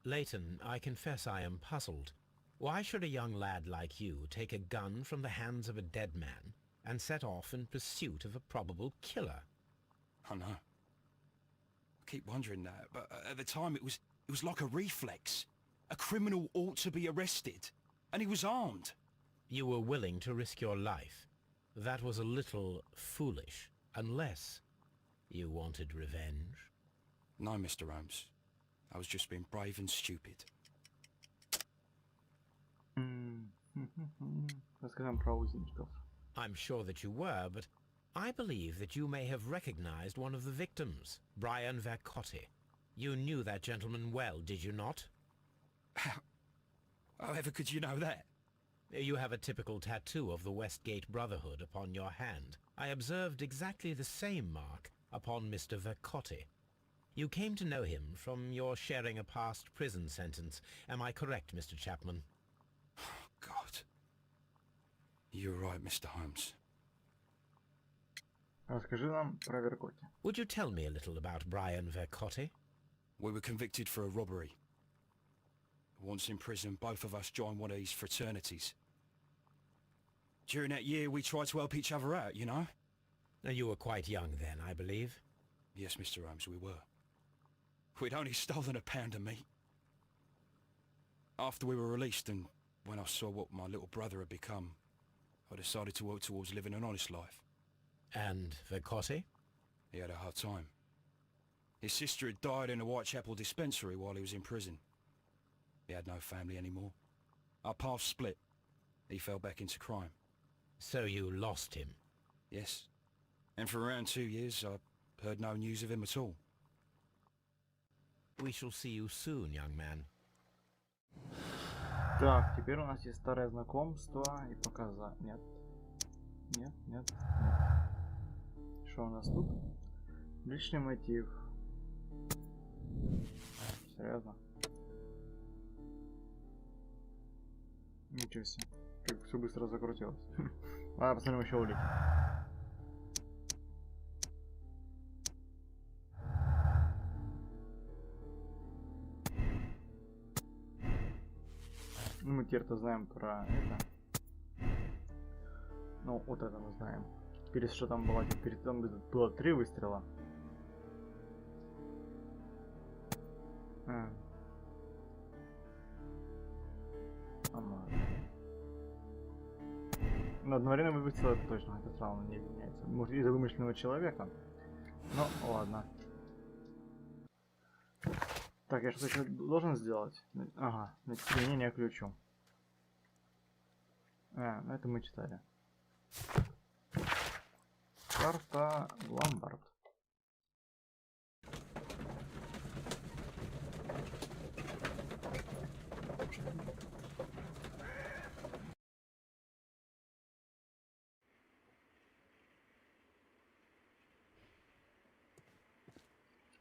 Leighton, I confess I am puzzled. Why should a young lad like you take a gun from the hands of a dead man and set off in pursuit of a probable killer? I know. I keep wondering that, but at the time it was like a reflex. A criminal ought to be arrested, and he was armed. You were willing to risk your life. That was a little foolish, unless you wanted revenge. No, Mr. Holmes. I was just being brave and stupid. Расскажем про узников. I'm sure that you were, but I believe that you may have recognized one of the victims, Brian Vercotti. You knew that gentleman well, did you not? However could you know that? You have a typical tattoo of the Westgate Brotherhood upon your hand. I observed exactly the same mark upon Mr. Vercotti. You came to know him from your sharing a past prison sentence. Am I correct, Mr. Chapman? God. You're right, Mr. Holmes. Расскажи нам про Веркоти. Would you tell me a little about Brian Vercotti? We were convicted for a robbery. Once in prison, both of us joined one of these fraternities. During that year, we tried to help each other out, you know? You were quite young then, I believe. Yes, Mr. Holmes, we were. We'd only stolen a pound of meat. After we were released, and when I saw what my little brother had become, I decided to work towards living an honest life. And Vercotti? He had a hard time. His sister had died in a Whitechapel dispensary while he was in prison. He had no family anymore. Our paths split. He fell back into crime. So you lost him? Yes. And for around 2 years, I heard no news of him at all. We shall see you soon, young man. Так, теперь у нас есть старое знакомство и показать. Нет. Нет, нет, нет. Что у нас тут? Личный мотив. Серьезно? Ничего себе. Как все быстро закрутилось. Ладно, посмотрим еще улики. Ну, мы теперь-то знаем про это. Ну, вот это мы знаем. Перед что там было? Перед там было 3 выстрела. Но одновременно выстрел это точно, это сразу не меняется. Может, из-за вымышленного человека. Ну, ладно. Так, я что-то должен сделать? Ага, применение ключу. Ну это мы читали. Карта ломбард.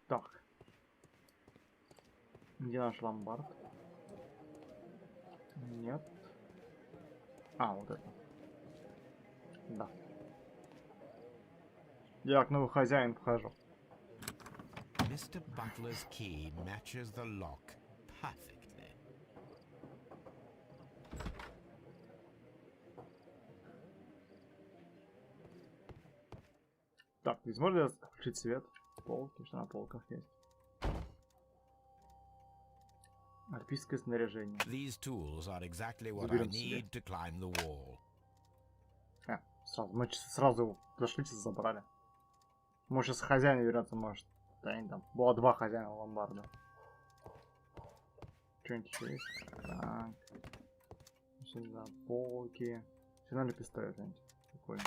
Так. Где наш ломбард? Нет. А, вот это. Да. Я к новый хозяин вхожу. Mr. Butler's key matches the lock perfectly. Так, здесь можно включить свет? Полки, что на полках есть. Альпийское снаряжение. These tools are exactly what I need to climb the wall. Мы сразу зашли, забрали. Может, сейчас хозяин вернется, может. Да, не там. Было 2 хозяина ломбарда. Что-нибудь еще есть? Так. Сюда полки. Сигнальный пистолет, что-нибудь.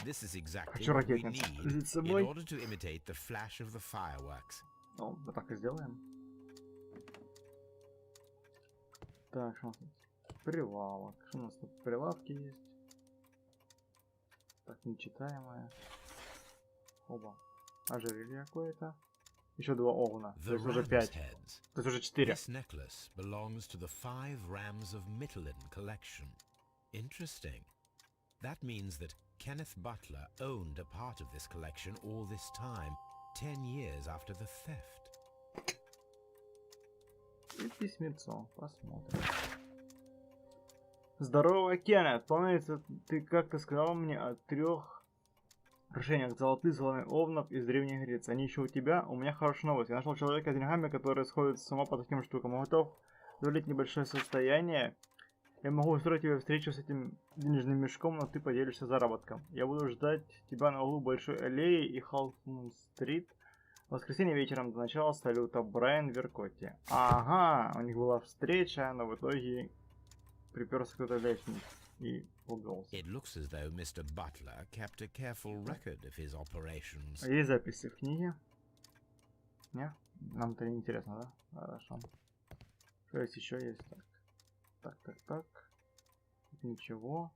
This is exactly Хочу what we ракетницу need с собой. in order to imitate the flash of the fireworks. Ну, вот так и сделаем. Так, что у нас тут? Прилавок. Что у нас тут? Прилавки есть. Так, нечитаемое. Оба. Ожерелье какое-то. Еще 2 овна. То есть уже 5. То есть уже 4. This necklace belongs to the 5 rams of Mittelin collection. Interesting. That means that Kenneth Butler owned a part of this collection all this time, 10 years after the theft. И письмецо. Посмотрим. Здорово, Кеннет. Помнится, ты как-то сказал мне о 3 украшениях золотых золотых овнов из Древней Греции. Они еще у тебя? У меня хорошая новость. Я нашел человека с деньгами, который сходит с ума по таким штукам. Он готов удовлетворить небольшое состояние. Я могу устроить тебе встречу с этим денежным мешком, но ты поделишься заработком. Я буду ждать тебя на углу Большой аллеи и Халфмун-стрит. В воскресенье вечером до начала салюта Брайан в Веркоте. Ага, у них была встреча, но в итоге приперся кто-то лестниц и лгался. It looks as though Mr. Butler kept a careful record of his operations. Есть записи в книге? Не? Нам это не интересно, да? Хорошо. Что есть еще есть? Так. Тут ничего.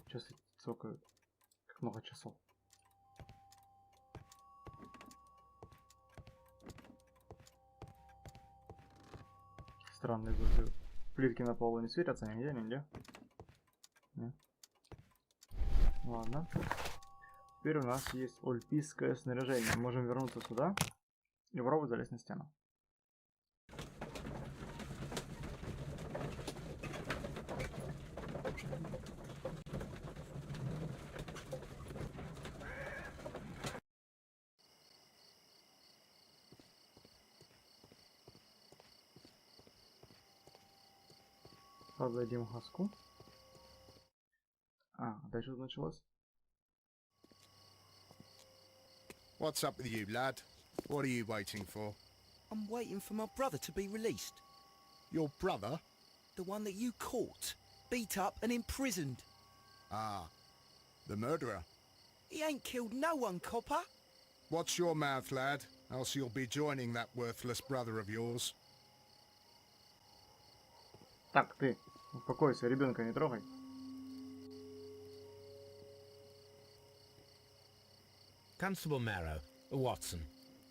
Часы цокают. Как много часов. Странные звуки. Плитки на полу не светятся нигде. Не. Ладно. Теперь у нас есть ольпийское снаряжение. Мы можем вернуться сюда и попробовать залезть на стену. Подадим газку. Дальше началось. What's up with you, lad? What are you waiting for? I'm waiting for my brother to be released. Your brother? The one that you caught, beat up and imprisoned. Ah, the murderer. He ain't killed no one, copper. Watch your mouth, lad, else you'll be joining that worthless brother of yours. Так, ты, успокойся, ребенка не трогай. Constable Marrow, Watson,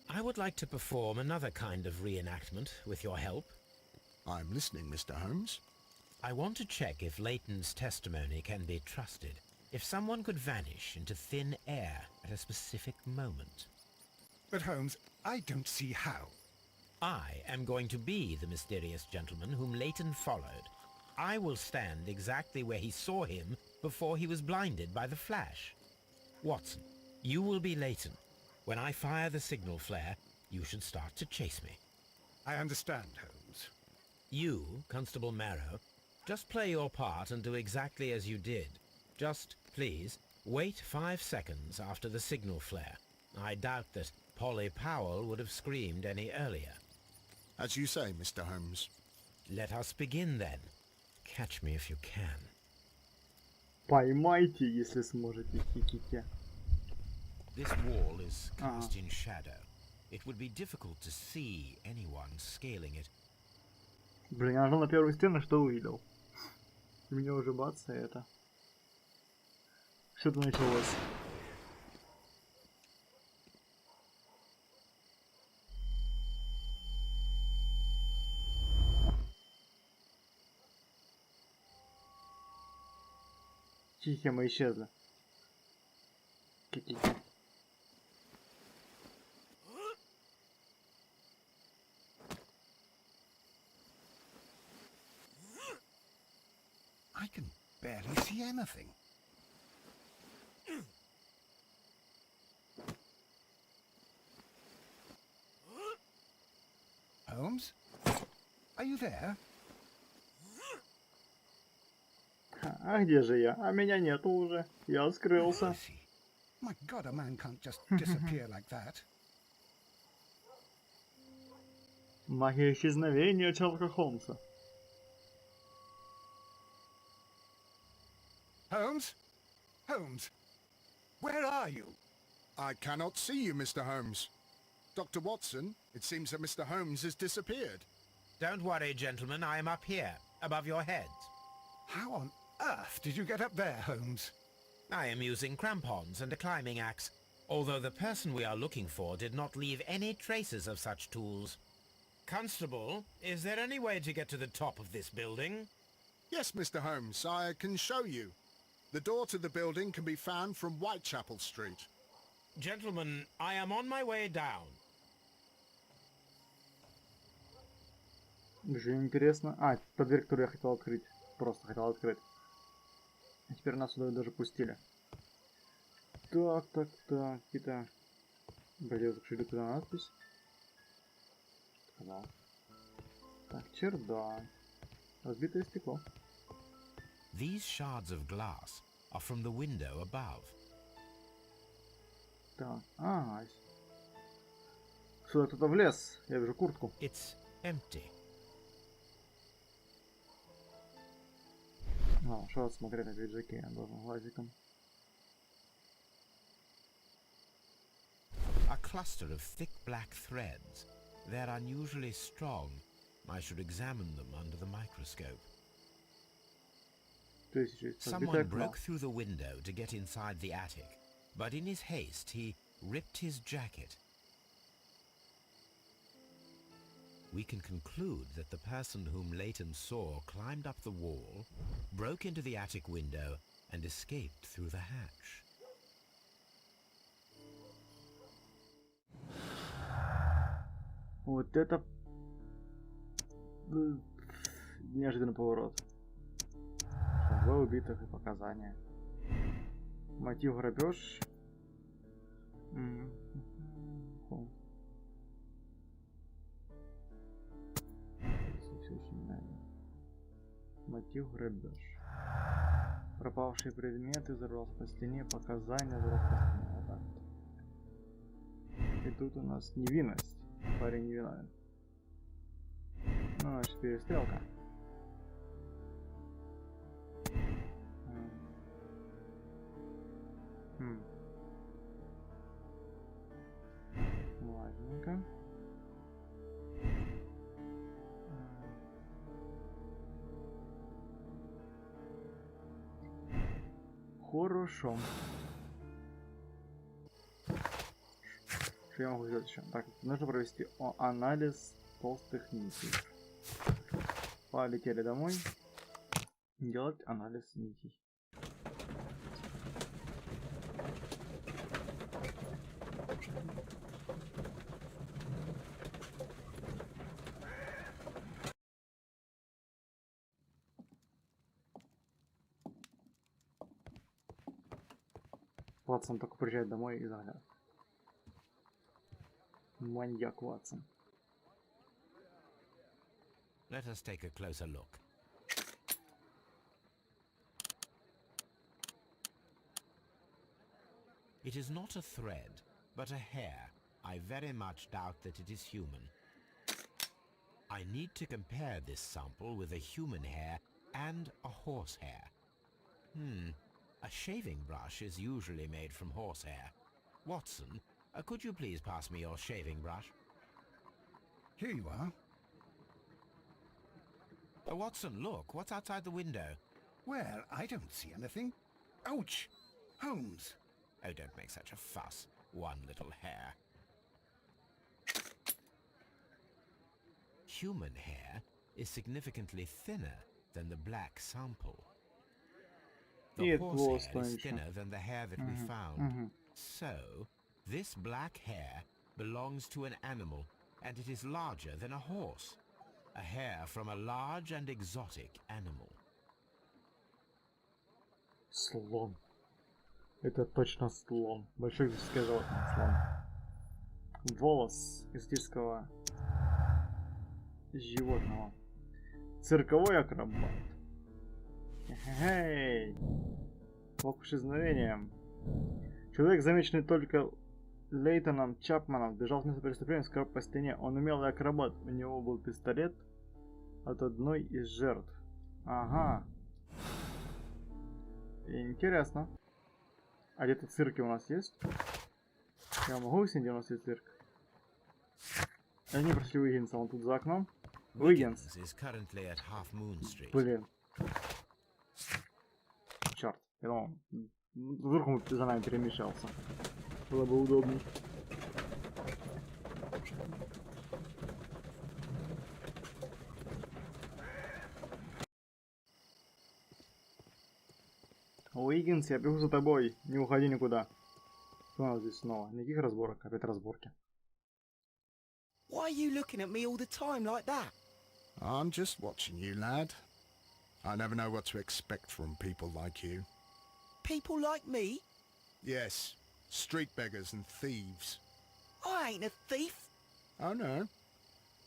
I would like to perform another kind of reenactment with your help. I'm listening, Mr. Holmes. I want to check if Leighton's testimony can be trusted. If someone could vanish into thin air at a specific moment. But Holmes, I don't see how. I am going to be the mysterious gentleman whom Leighton followed. I will stand exactly where he saw him before he was blinded by the flash. Watson, you will be Leighton. When I fire the signal flare, you should start to chase me. I understand, Holmes. You, Constable Marrow, just play your part and do exactly as you did. Just, please, wait 5 seconds after the signal flare. I doubt that Polly Powell would have screamed any earlier. As you say, Mr. Holmes. Let us begin then. Catch me if you can. Поймайте, если сможете, хиките. This wall is cast in shadow. It would be difficult to see anyone scaling it. Блин, я нажал на первую стену, что увидел. У меня уже бац, и это. Что-то началось. Тихо, исчезла. Какие-то. I can barely see anything. Holmes? Are you there? А где же я? А меня нету уже. Я скрылся. Where is he? My God, a man can't just disappear like that. Магия исчезновения Шерлока Холмса. Holmes? Holmes? Where are you? I cannot see you, Mr. Holmes. Dr. Watson, it seems that Mr. Holmes has disappeared. Don't worry, gentlemen, I am up here, above your heads. How on earth did you get up there, Holmes? I am using crampons and a climbing axe, although the person we are looking for did not leave any traces of such tools. Constable, is there any way to get to the top of this building? Yes, Mr. Holmes, I can show you. The door to the building can be found from Whitechapel Street. Gentlemen, I am on my way down. Уже интересно. А, та дверь, которую я хотел открыть. Просто хотел открыть. А теперь нас сюда даже пустили. Так. Какие-то... Блин, закрыли туда надпись. Сказал. Так, чердак. Разбитое стекло. These shards of glass are from the window above. Так, сюда кто-то влез. Я вижу куртку. It's empty. Что смотреть на пиджаке? Я должен глазиком. A cluster of thick black threads. They're unusually strong. I should examine them under the microscope. Someone broke through the window to get inside the attic, but in his haste he ripped his jacket. We can conclude that the person whom Leighton saw climbed up the wall, broke into the attic window, and escaped through the hatch. Вот это неожиданный поворот. Два убитых и показания. Мотив грабеж. Мотив грабеж. Пропавшие предметы, взорвался по стене, показания, взорвался по стене. Вот так вот. И тут у нас невинность. Парень невиновен. Ну, значит, перестрелка. Ладненько. Хорошо. Что я могу сделать еще? Так, нужно провести анализ толстых нитей. Полетели домой. Делать анализ нитей. Ватсон только приезжает домой и заглядывает. Маньяк Ватсон. Let us take a closer look. It is not a thread, but a hair. I very much doubt that it is human. I need to compare this sample with a human hair and a horse hair. A shaving brush is usually made from horsehair. Watson, could you please pass me your shaving brush? Here you are. Watson, look, what's outside the window? Well, I don't see anything. Ouch! Holmes! Oh, don't make such a fuss. One little hair. Human hair is significantly thinner than the black sample. The horsehair is thinner than the hair that we found. So, this black hair belongs to an animal, and it is larger than a horse. A hair from a large and exotic animal. Слон. Это точно слон. Большое экзотическое животное. Слон. Волос экзотического животного. Цирковой акробат. Эй! Лоб к исчезновениям. Человек, замеченный только Лейтоном Чапманом, бежал с места преступления, скоро по стене. Он умелый акробат. У него был пистолет от одной из жертв. Ага. Интересно. А где-то цирки у нас есть? Я могу выяснить, где у нас есть цирк? Они прошли Уиггинса, он тут за окном. Уиггинс. Блин. Черт. Я думал, вдруг он за нами перемещался. Было бы удобней. Уиггинс, я бегу за тобой. Не уходи никуда. Что у нас здесь снова? Никаких разборок, опять разборки. Why are you looking at me all the time like that? I'm just watching you, lad. I never know what to expect from people like you. People like me? Yes, street beggars and thieves. I ain't a thief. Oh no?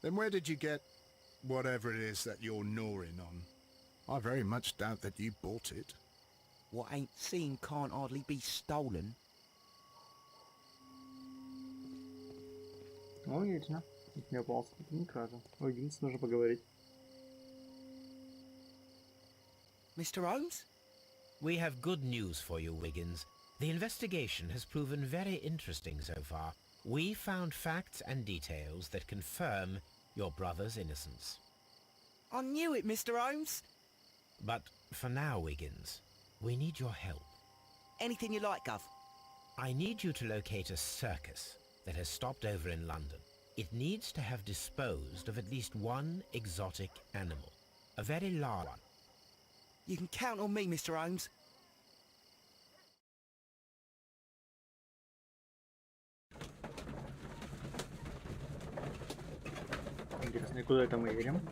Then where did you get whatever it is that you're gnawing on? I very much doubt that you bought it. What ain't seen can't hardly be stolen. Логично. Их не попался, это не кража. Логично, нужно поговорить. Mr. Holmes? We have good news for you, Wiggins. The investigation has proven very interesting so far. We found facts and details that confirm your brother's innocence. I knew it, Mr. Holmes. But for now, Wiggins, we need your help. Anything you like, Gov. I need you to locate a circus that has stopped over in London. It needs to have disposed of at least one exotic animal. A very large one. You can count on me, Mr. Holmes. Интересно, и куда это мы едем?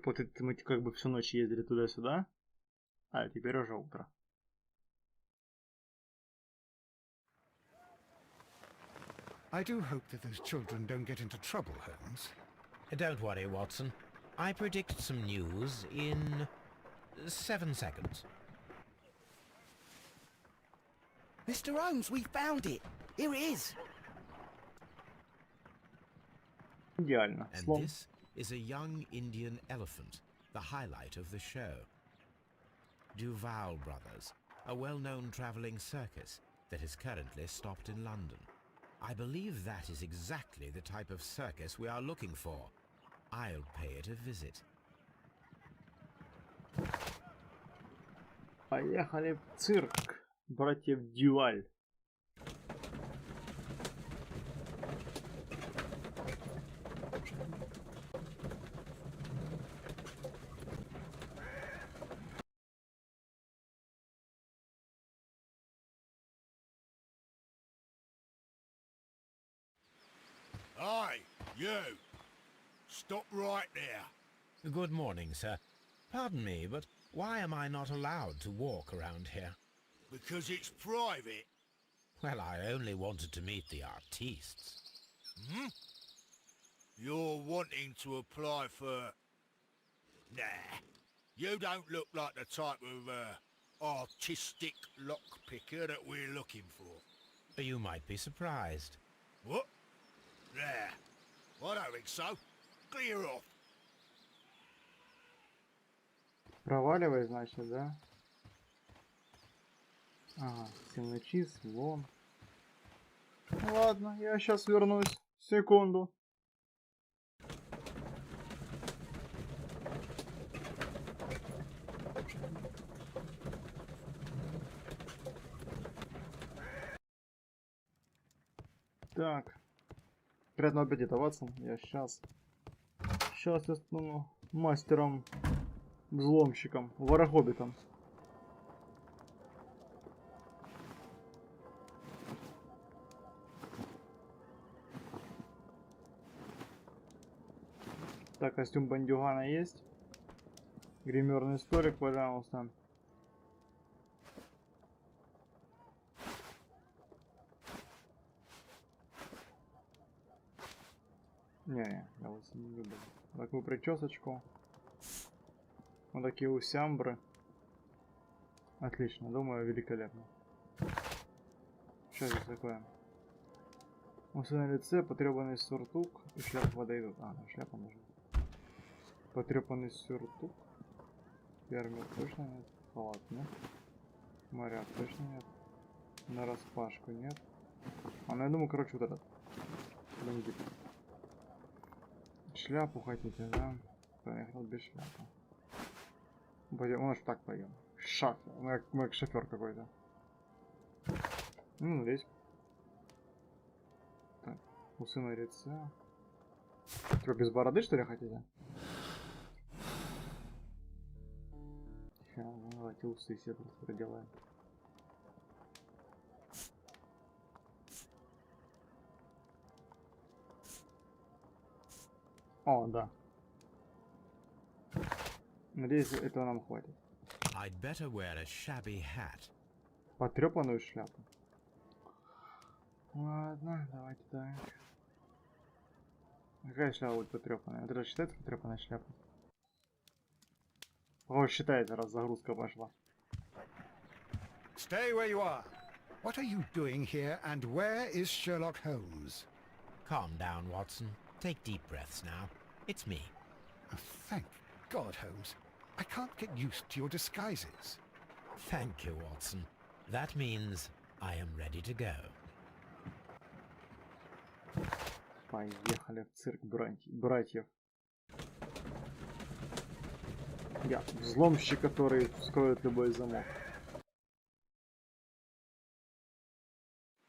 Вот это мы как бы всю ночь ездили туда-сюда, а теперь уже утро. I do hope that those children don't get into trouble, Holmes. Don't worry, Watson. I predict some news in 7 seconds. Mr. Holmes, we found it. Here it is. Идеально. And Слон. this is a young Indian elephant, the highlight of the show. Duval Brothers, a well-known traveling circus that is currently stopped in London. I believe that is exactly the type of circus we are looking for. I'll pay it a visit. Поехали в цирк, братьев Дюваль. Hey, you! Stop right there. Good morning, sir. Pardon me, but why am I not allowed to walk around here? Because it's private. Well, I only wanted to meet the artistes. Hmm? You're wanting to apply for... Nah. You don't look like the type of, artistic lockpicker that we're looking for. You might be surprised. What? Nah. I don't think so. Clear off. Проваливай, значит, да? Ага, темночи, слон. Ладно, я сейчас вернусь. Секунду. Так. Приятного аппетита, Ватсон. Я сейчас я стану мастером, взломщиком, ворохоббитом. Так, костюм бандюгана есть. Гримерный столик, пожалуйста. Не, я вас не люблю. Такую причесочку. Вот такие усямбры. Отлично, думаю, великолепно. Что здесь такое? Усы на лице, потрепанный сюртук и шляпа подойдут. А, ну шляпа нужна. Потрепанный сюртук. Фермер точно нет. Халат нет. Моряк точно нет. Нараспашку нет. Ну я думаю, короче, вот этот. Бандит. Шляпу хотите, да? Поехал без шляпы. Пойдем, может так пойдем. Шаг. Мы как шофер какой-то. Ну, здесь. Так, усы на лице. Что, без бороды, что ли, хотите? Сейчас, давайте усы все просто проделаем. О, да. Надеюсь, этого нам хватит. I'd better wear a shabby hat. Потрепанную шляпу. Ладно, давайте так. Какая шляпа будет потрепанная? Это же считается потрепанная шляпа? О, считается, раз загрузка пошла. Stay where you are. What are you doing here, and where is Sherlock Holmes? Calm down, Watson. Take deep breaths now. It's me. Oh, thank God, Holmes. I can't get used to your disguises. Thank you, Watson. That means I am ready to go. Поехали в цирк братьев. Я взломщик, который вскроет любой замок.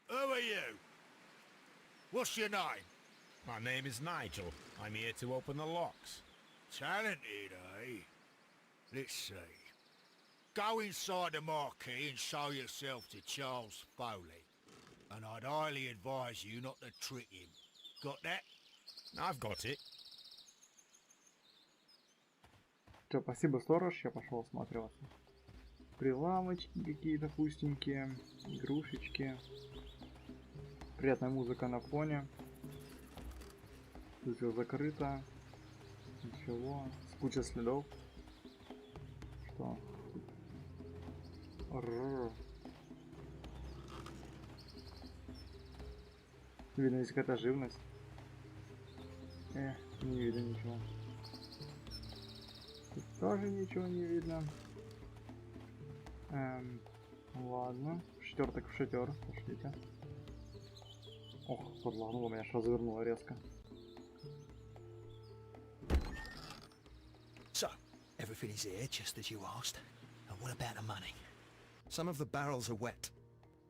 Who are you? What's your name? My name is Nigel. I'm here to open the locks. Talented, eh? Let's see. Go inside the marquee and show yourself to Charles Foley. And I'd highly advise you not to trick him. Got that? I've got it. Все, спасибо, сторож, я пошел осматриваться. Прилавочки какие-то пустенькие, игрушечки. Приятная музыка на фоне. Тут все закрыто. Ничего. Куча следов. Что? Видно, есть какая-то живность. Не видно ничего. Тут тоже ничего не видно. Ладно. Шатер так в шатер. Пошлите. Ох, подлагнуло меня, аж развернуло резко. So, everything is here, just as you asked. And what about the money? Some of the barrels are wet.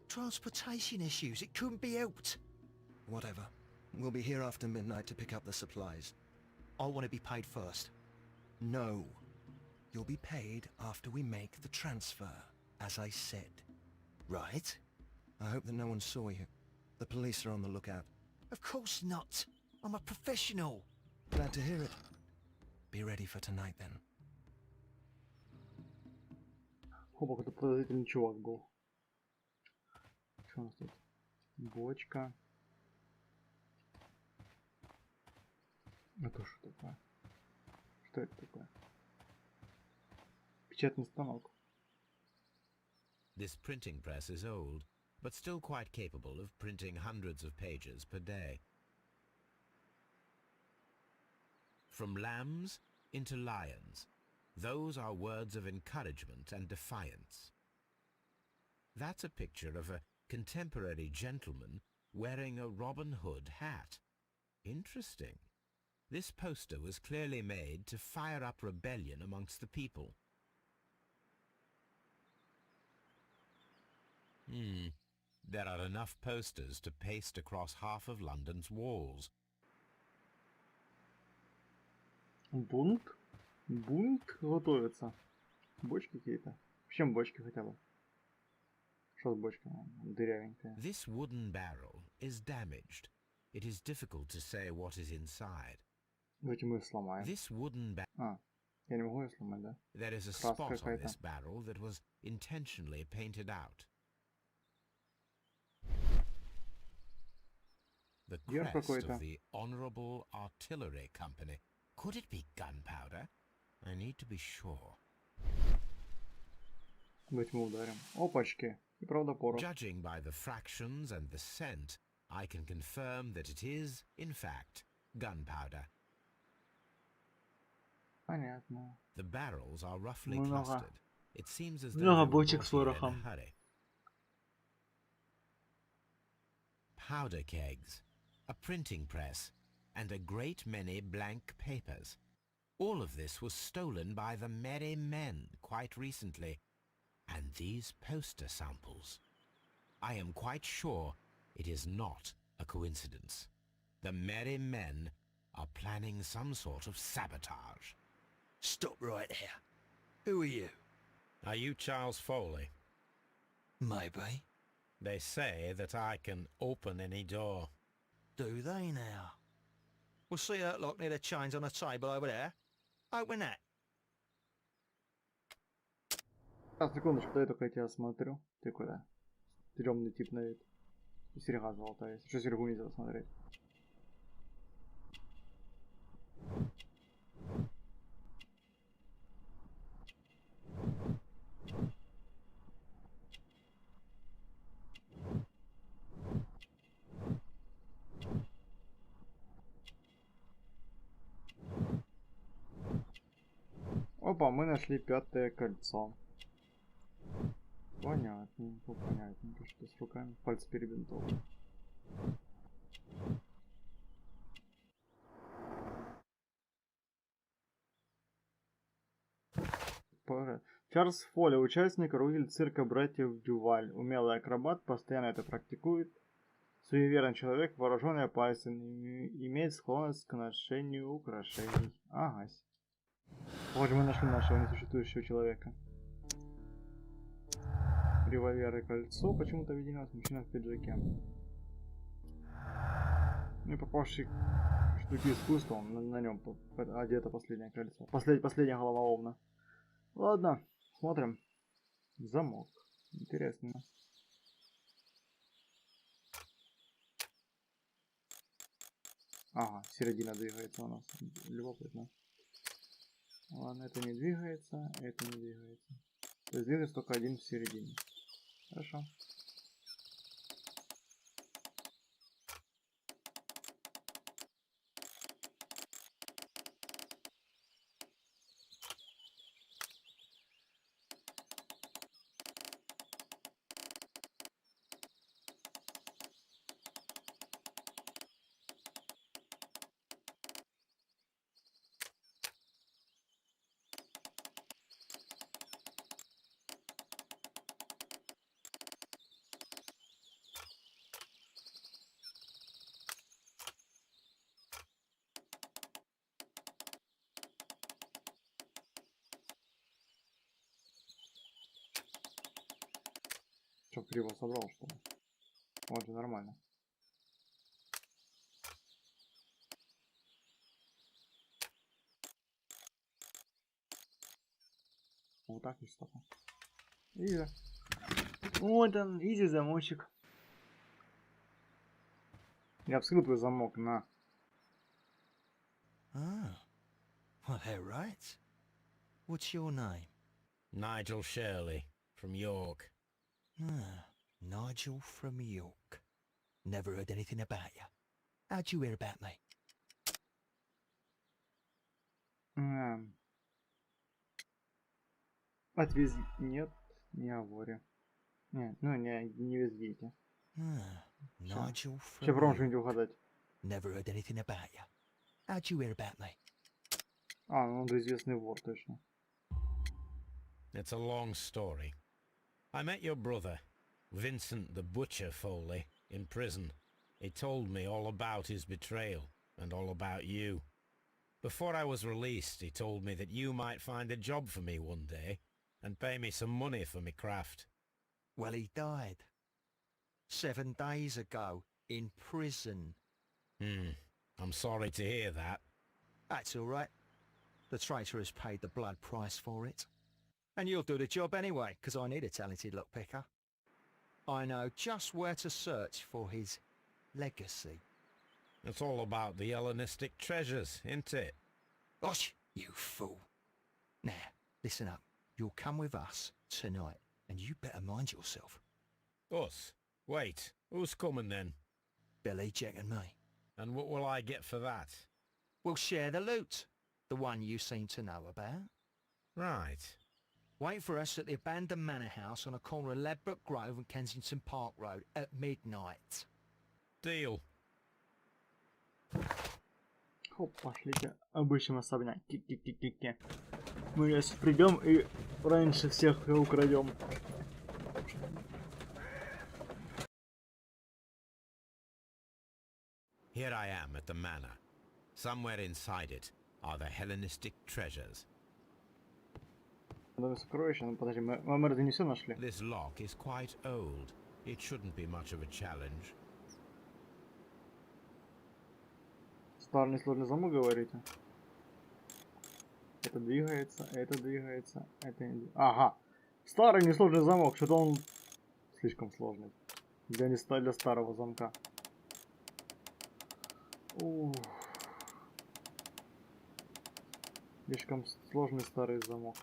Transportation issues, it couldn't be helped. Whatever. We'll be here after midnight to pick up the supplies. I want to be paid first. No. You'll be paid after we make the transfer, as I said. Right? I hope that no one saw you. The police are on the lookout. Of course not. I'm a professional. Glad to hear it. Be ready for tonight then. Опа, какой-то подозрительный чувак был. Что у нас тут? Бочка. Это что такое? Что это такое? Печатный станок. This printing press is old, but still quite capable of printing hundreds of pages per day. From lambs into lions, those are words of encouragement and defiance. That's a picture of a contemporary gentleman wearing a Robin Hood hat. Interesting. This poster was clearly made to fire up rebellion amongst the people. There are enough posters to paste across half of London's walls. Бунт? Бунт готовится. Бочки какие-то. В чем бочки хотя бы? Что с бочкой? Дырявенькая. This wooden barrel is damaged. It is difficult to say what is inside. Давайте мы их сломаем. This wooden barrel. Я не могу ее сломать, да? There is a spot on this barrel that was intentionally painted out. The crest of the Honourable Artillery Company. Could it be gunpowder? I need to be sure. Давайте мы ударим. Опачки. И правда порох. Judging by the fractions and the scent, I can confirm that it is, in fact, gunpowder. Понятно. The barrels are roughly clustered. It seems as though Много they were бочек с bought here in a порохом. hurry. powder kegs, a printing press, and a great many blank papers. All of this was stolen by the Merry Men quite recently, and these poster samples. I am quite sure it is not a coincidence. The Merry Men are planning some sort of sabotage. Stop right there. Who are you? Are you Charles Foley? Maybe. They say that I can open any door. Do they now? We'll see that lock near the chains on the table over there. Open that. А, секундочку, дай только я тебя осмотрю. Ты куда? Стрёмный тип на вид. И серьга золотая есть. Что серьгу нельзя смотреть? Опа, мы нашли 5-е кольцо. Понятненько, понятненько, что с руками. Пальцы перебинтованы. Чарльз Фолли, участник, руководитель цирка братьев Дюваль. Умелый акробат, постоянно это практикует. Суеверный человек, вооруженный, опасен, имеет склонность к ношению украшений. Агась. Вот мы нашли нашего несуществующего человека. Револьвер и кольцо почему-то объединилось, мужчина в пиджаке. Ну и попавший в штуки искусства, он на нем одето последнее кольцо. Последняя голова овна. Ладно, смотрим. Замок. Интересно. Ага, середина двигается у нас. Любопытно. Ладно, это не двигается, это не двигается. То есть двигается только один в середине. Хорошо. Что, криво собрал, что ли? Вот же нормально. Вот так и стопа. И вот он, изи замочек. Я вскрыл твой замок, на. Ah. Well, they're right. What's your name? Nigel Shirley, from York. Ah, Nigel from York. Never heard anything about you. How'd you hear about me? Отвез... Нет, не Аворе. Нет, ну не Вестгейте. Ah, Nigel Сейчас from пробуем что-нибудь York. угадать. Never heard anything about you. How'd you hear about me? А, ну он же известный вор, точно. It's a long story. I met your brother, Vincent the Butcher Foley, in prison. He told me all about his betrayal, and all about you. Before I was released, he told me that you might find a job for me one day, and pay me some money for me craft. Well, he died. 7 days ago, in prison. I'm sorry to hear that. That's all right. The traitor has paid the blood price for it. And you'll do the job anyway, because I need a talented lockpicker. I know just where to search for his legacy. It's all about the Hellenistic treasures, isn't it? Gosh, you fool. Now, listen up. You'll come with us tonight, and you better mind yourself. Us? Wait, who's coming then? Billy, Jack and me. And what will I get for that? We'll share the loot. The one you seem to know about. Right. Wait for us at the abandoned manor house on a corner of Ladbroke Grove and Kensington Park Road at midnight. Deal. Хоп, пошлите. Обычным особняк. Ки-ки-ки-ки-ки. Мы сейчас придем и раньше всех украдем. Here I am at the manor. Somewhere inside it are the Hellenistic treasures. Сокровища, ну подожди, мы это не все нашли. This lock is quite old. It shouldn't be much of a challenge. Старый несложный замок, говорите? Это двигается, это двигается, это не двигается. Ага. Старый несложный замок, что-то он слишком сложный. Для старого замка. Ух. Слишком сложный старый замок.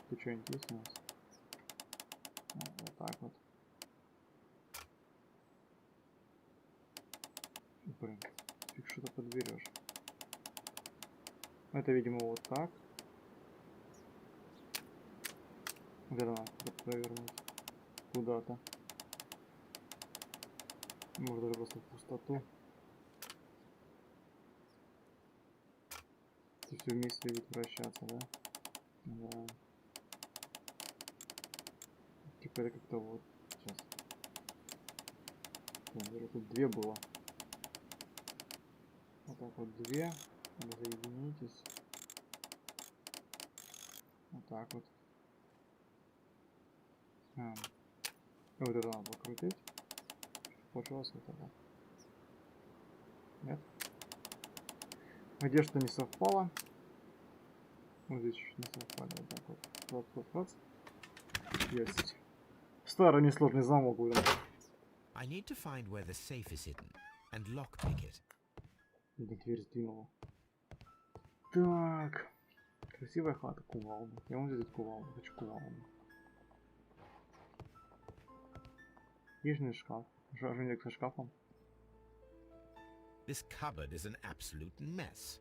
Тут что-нибудь есть у нас? Вот так вот. Блин, фиг что-то подберешь. Это, видимо, вот так. Верно, надо провернуть куда-то. Может даже просто в пустоту. И все вместе будет вращаться, да? Да. Типа это как-то вот сейчас. Наверное, тут две было. Вот так вот две. Разоединитесь. Вот так вот. И вот это надо покрутить. Получилось вот это. Нет? Где что не совпало? Вот здесь чуть не совпали. Вот так вот. Клац. Есть. Старый несложный замок выдал. I need to find where the safe is hidden and lockpick it. Дверь сдвинула. Так. Красивая хата, кувалда. Я вон здесь кувалду. Хочу кувалду. Книжный шкаф. Шаржник со шкафом. This cupboard is an absolute mess.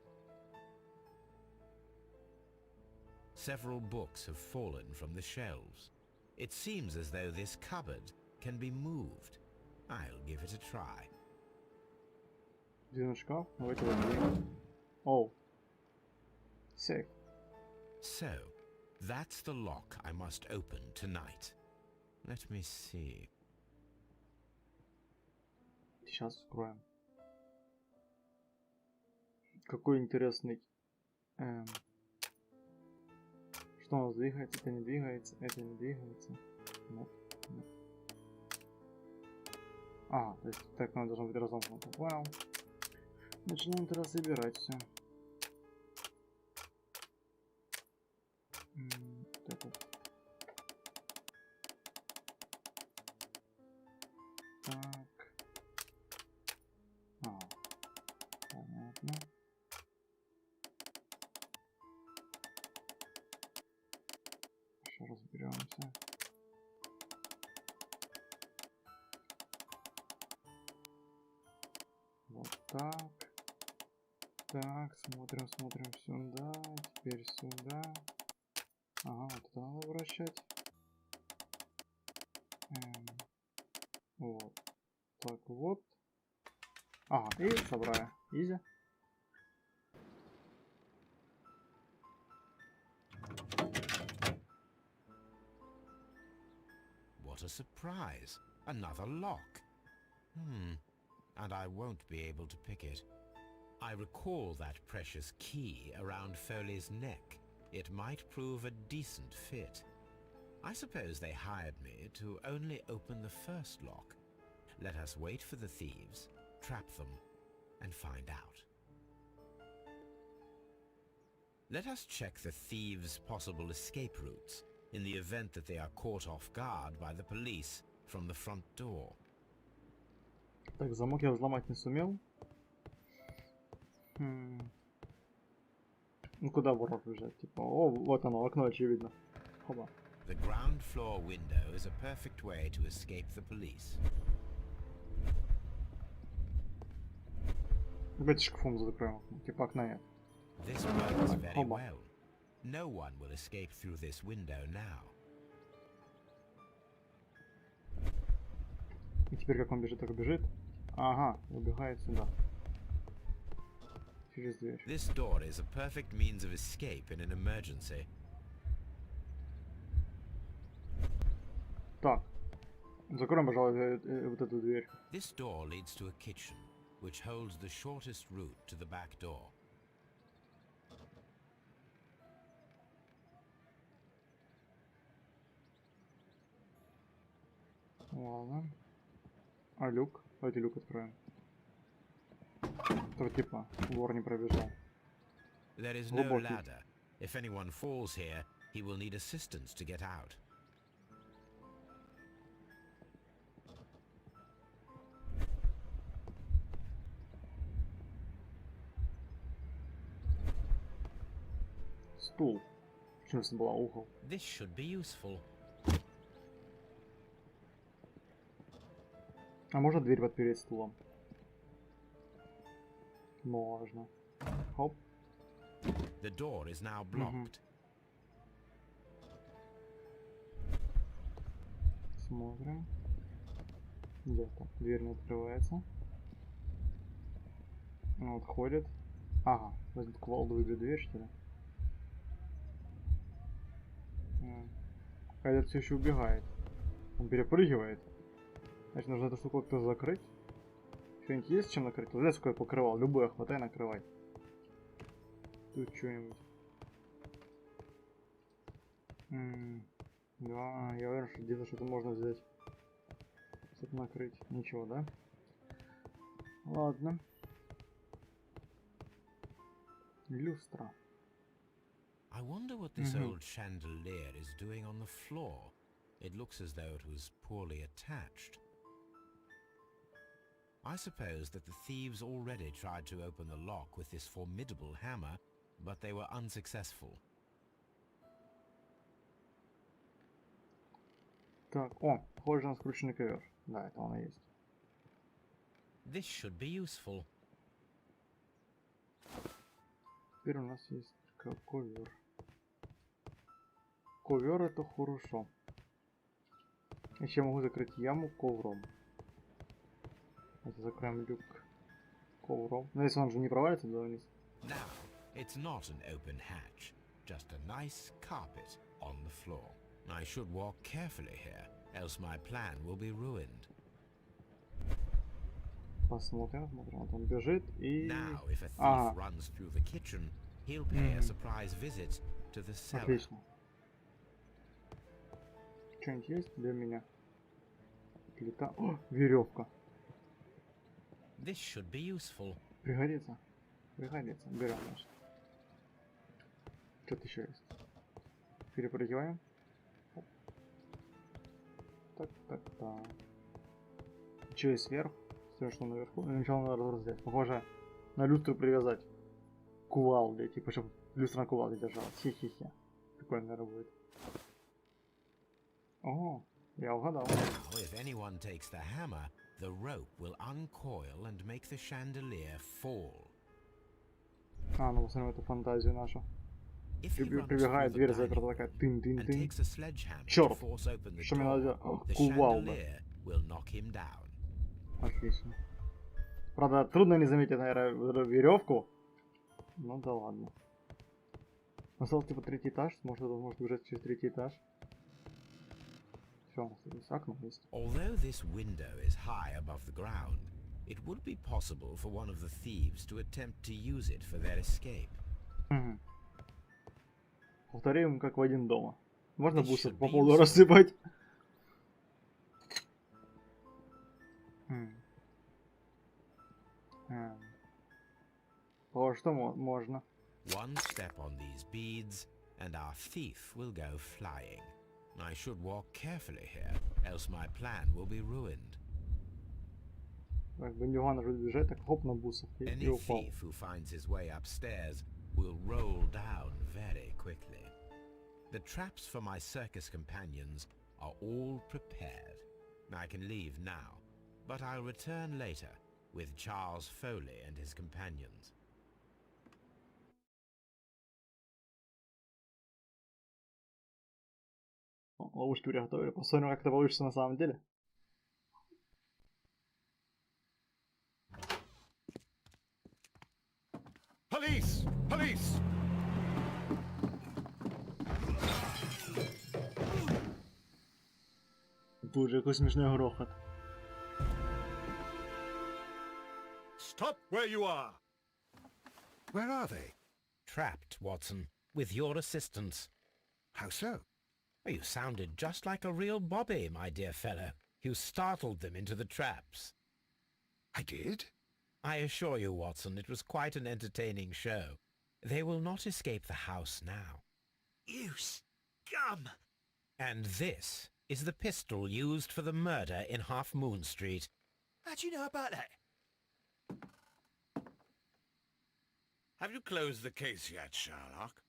Several books have fallen from the shelves. It seems as though this cupboard can be moved. I'll give it a try. Где шкаф? Ну, это вот дверь. Оу. Сейф. So, that's the lock I must open tonight. Let me see. Сейчас откроем. Какой интересный... Что у нас двигается? Это не двигается. Это не двигается. Нет. Нет. А, то есть так надо должно быть разомкнуто. Понял. Начинаем тогда собирать все. Так вот. Так. А, понятно. Еще разберемся. Вот так. Так, смотрим сюда. Теперь сюда. Ага, вот это надо вращать. Вот. Так вот. Ага, и собрали. Изи. What a surprise. Another lock. And I won't be able to pick it. I recall that precious key around Foley's neck. It might prove a decent fit. I suppose they hired me to only open the first lock. Let us wait for the thieves, trap them, and find out. Let us check the thieves' possible escape routes in the event that they are caught off guard by the police from the front door. Так, замок я взломать не сумел. Ну куда ворот бежать? Типа, о, вот оно, окно очевидно. Хоба. The ground floor window is a perfect way to escape the police. Давайте шкафом закроем. Типа окна нет. This works very well. No one will escape through this window now. И теперь как он бежит, так и бежит. Ага, убегает сюда. Через дверь. This door is a perfect means of escape in an emergency. Так. Закроем, пожалуй, вот эту дверь. This door leads to a kitchen, which holds the shortest route to the back door. Ладно. А люк? Давайте люк откроем. Чтобы типа вор не пробежал. There is no Глубокий. ladder. If anyone falls here, he will need assistance to get out. Стул. Почему это была угол? This should be useful. А можно дверь подпереть стулом? Можно. Хоп. The door is now blocked. Смотрим. Где-то дверь не открывается. Вот ходит. Ага, возьмет кувалду, выбьет дверь, что ли? А этот все еще убегает. Он перепрыгивает. Значит, нужно эту штуку как-то закрыть. Что-нибудь есть чем накрыть? Вот здесь какой покрывал. Любое хватай, накрывай. Тут что-нибудь. Да, я уверен, что где-то что-то можно взять. Что-то накрыть. Ничего, да? Ладно. Люстра. I wonder what this old chandelier is doing on the floor. It looks as though it was poorly attached. I suppose that the thieves already tried to open the lock with this formidable hammer, but they were unsuccessful. Так, о, похоже на скрученный ковер. Да, это он и есть. This should be useful. Теперь у нас есть ковер. Ковер это хорошо. Еще могу закрыть яму ковром. Давайте закроем люк ковром. Но если он же не провалится туда вниз. Now, it's not an open hatch, just a nice carpet on the floor. I should walk carefully here, else my plan will be ruined. Посмотрим, смотрим. Вот он бежит и... Now, if a thief runs through the kitchen, he'll pay a surprise visit to the cellar. Отлично. Что-нибудь есть для меня? Плита. О, веревка. This should be useful. Пригодится. Пригодится. Берем, значит. Что-то еще есть. Перепрыгиваем. Так, так, так. Что есть сверху? Все, что наверху. Сначала надо разрезать. Похоже на люстру привязать. Кувалды. Типа, чтобы люстра на кувалде держалась. Хе-хе-хе. Прикольно, наверное, будет. О, я угадал. Now, if anyone takes the hammer, the rope will uncoil and make the chandelier fall. А, ну посмотрим эту фантазию нашу. If he runs Прибегает, through the дверь dining заперта room такая. and Тын-тын-тын. takes a sledgehammer to Черт! force open the Что мне надо door, делать? the Кувалда. chandelier will knock him down. Отлично. Правда, трудно не заметить, наверное, веревку. Ну да ладно. Остался типа третий этаж. Может бежать через третий этаж. Все, у нас здесь окно есть. Although this window is high above the ground, it would be possible for one of the thieves to attempt to use it for their escape. Угу. Повторяем, как в один дома. Можно This бусы should по be полу useful. рассыпать. Что можно? One step on these beads, and our thief will go flying. I should walk carefully here, else my plan will be ruined. Так, бандюган уже бежать, так хоп на бусах и Any упал. thief who finds his way upstairs will roll down very quickly. The traps for my circus companions are all prepared. I can leave now, but I'll return later with Charles Foley and his companions. Ловушки приготовили. Посмотрим, как это получится на самом деле. Police! Police! Боже, який смішний грохот. Stop where you are! Where are they? Trapped, Watson, with your assistance. How so? Oh, you sounded just like a real bobby, my dear fellow. You startled them into the traps. I did? I assure you, Watson, it was quite an entertaining show. They will not escape the house now. You scum! And this is the pistol used for the murder in Half Moon Street. How'd you know about that? Have you closed the case yet, Sherlock?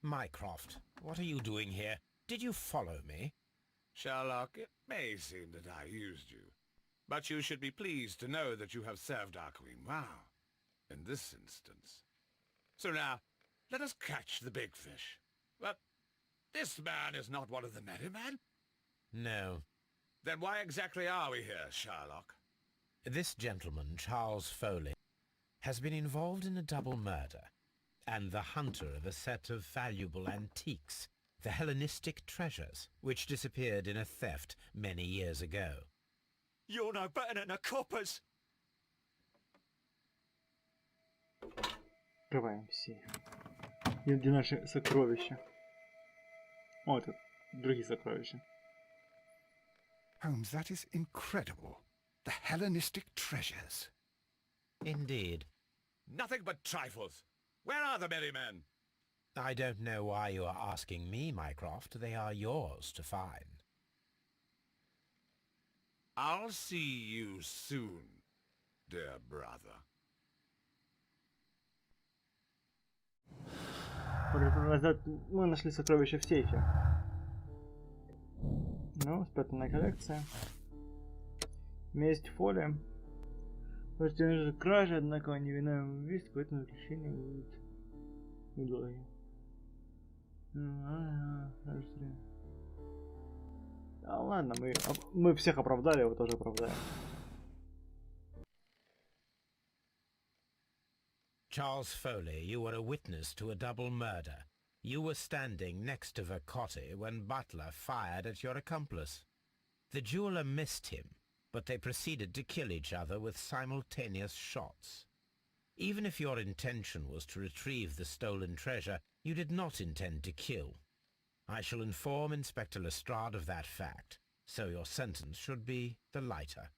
Mycroft, what are you doing here? Did you follow me? Sherlock, it may seem that I used you, but you should be pleased to know that you have served our queen well, in this instance. So now, let us catch the big fish. But this man is not one of the merry men? No. Then why exactly are we here, Sherlock? This gentleman, Charles Foley, has been involved in a double murder, and the hunter of a set of valuable antiques, the Hellenistic treasures, which disappeared in a theft many years ago. You're no better than the coppers! Открываем все. Где наши сокровища? О, это другие сокровища. Holmes, that is incredible. The Hellenistic treasures. Indeed. Nothing but trifles. Where are the merry men? I don't know why you are asking me, Mycroft. They are yours to find. I'll see you soon, dear brother. Мы нашли сокровища в сейфе. Ну, спрятанная коллекция. Месть Фоли. Прохождение же кражи, однако невиновен убийств, поэтому решение будет итоге. Да ладно, мы всех оправдали, его тоже оправдаем. Charles Foley, you were a witness to a double murder. You were standing next to Vercotti when Butler fired at your accomplice. The jeweler missed him, but they proceeded to kill each other with simultaneous shots. Even if your intention was to retrieve the stolen treasure, you did not intend to kill. I shall inform Inspector Lestrade of that fact, so your sentence should be the lighter.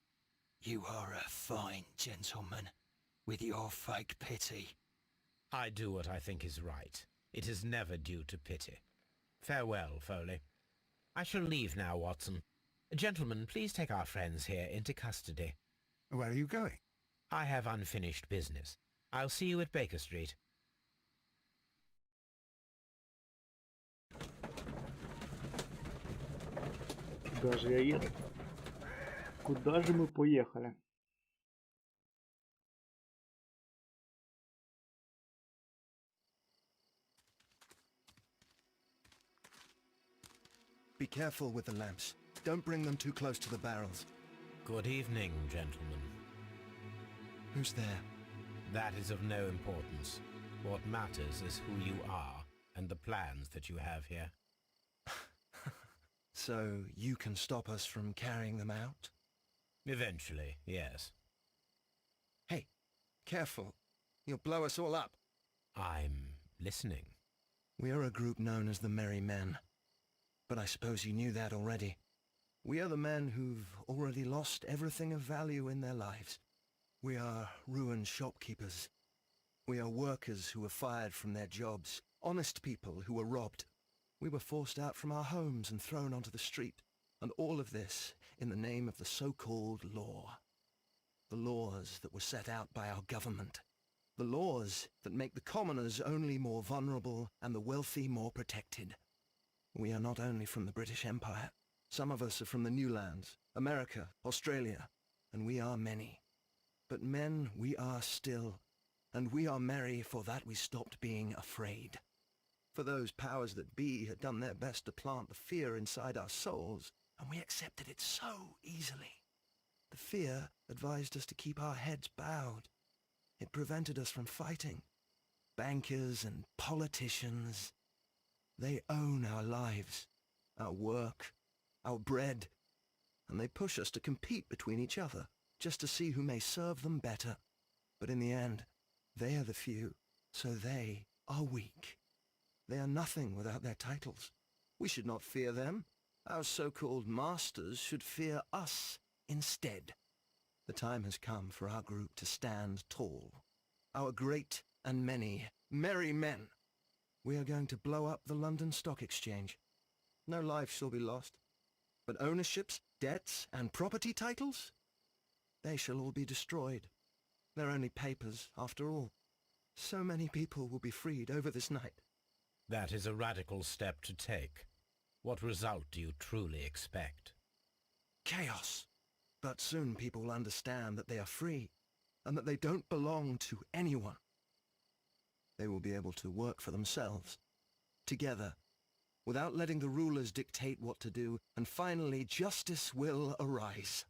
You are a fine gentleman, with your fake pity. I do what I think is right. It is never due to pity. Farewell, Foley. I shall leave now, Watson. Gentlemen, please take our friends here into custody. Where are you going? I have unfinished business. I'll see you at Baker Street. Куда же я еду? Куда же мы поехали? Be careful with the lamps. Don't bring them too close to the barrels. Good evening, gentlemen. Who's there? That is of no importance. What matters is who you are and the plans that you have here. So you can stop us from carrying them out? Eventually, yes. Hey, careful. You'll blow us all up. I'm listening. We are a group known as the Merry Men. But I suppose you knew that already. We are the men who've already lost everything of value in their lives. We are ruined shopkeepers. We are workers who were fired from their jobs. Honest people who were robbed. We were forced out from our homes and thrown onto the street. And all of this in the name of the so-called law. The laws that were set out by our government. The laws that make the commoners only more vulnerable and the wealthy more protected. We are not only from the British Empire. Some of us are from the New Lands, America, Australia, and we are many. But men we are still, and we are merry for that we stopped being afraid. For those powers that be had done their best to plant the fear inside our souls, and we accepted it so easily. The fear advised us to keep our heads bowed. It prevented us from fighting. bankers and politicians. They own our lives, our work, our bread, and they push us to compete between each other, just to see who may serve them better. But in the end, they are the few, so they are weak. They are nothing without their titles. We should not fear them. Our so-called masters should fear us instead. The time has come for our group to stand tall. Our great and many merry men. We are going to blow up the London Stock Exchange. No life shall be lost. But ownerships, debts, and property titles? They shall all be destroyed. They're only papers, after all. So many people will be freed over this night. That is a radical step to take. What result do you truly expect? Chaos. But soon people will understand that they are free, and that they don't belong to anyone. They will be able to work for themselves, together, without letting the rulers dictate what to do, and finally justice will arise.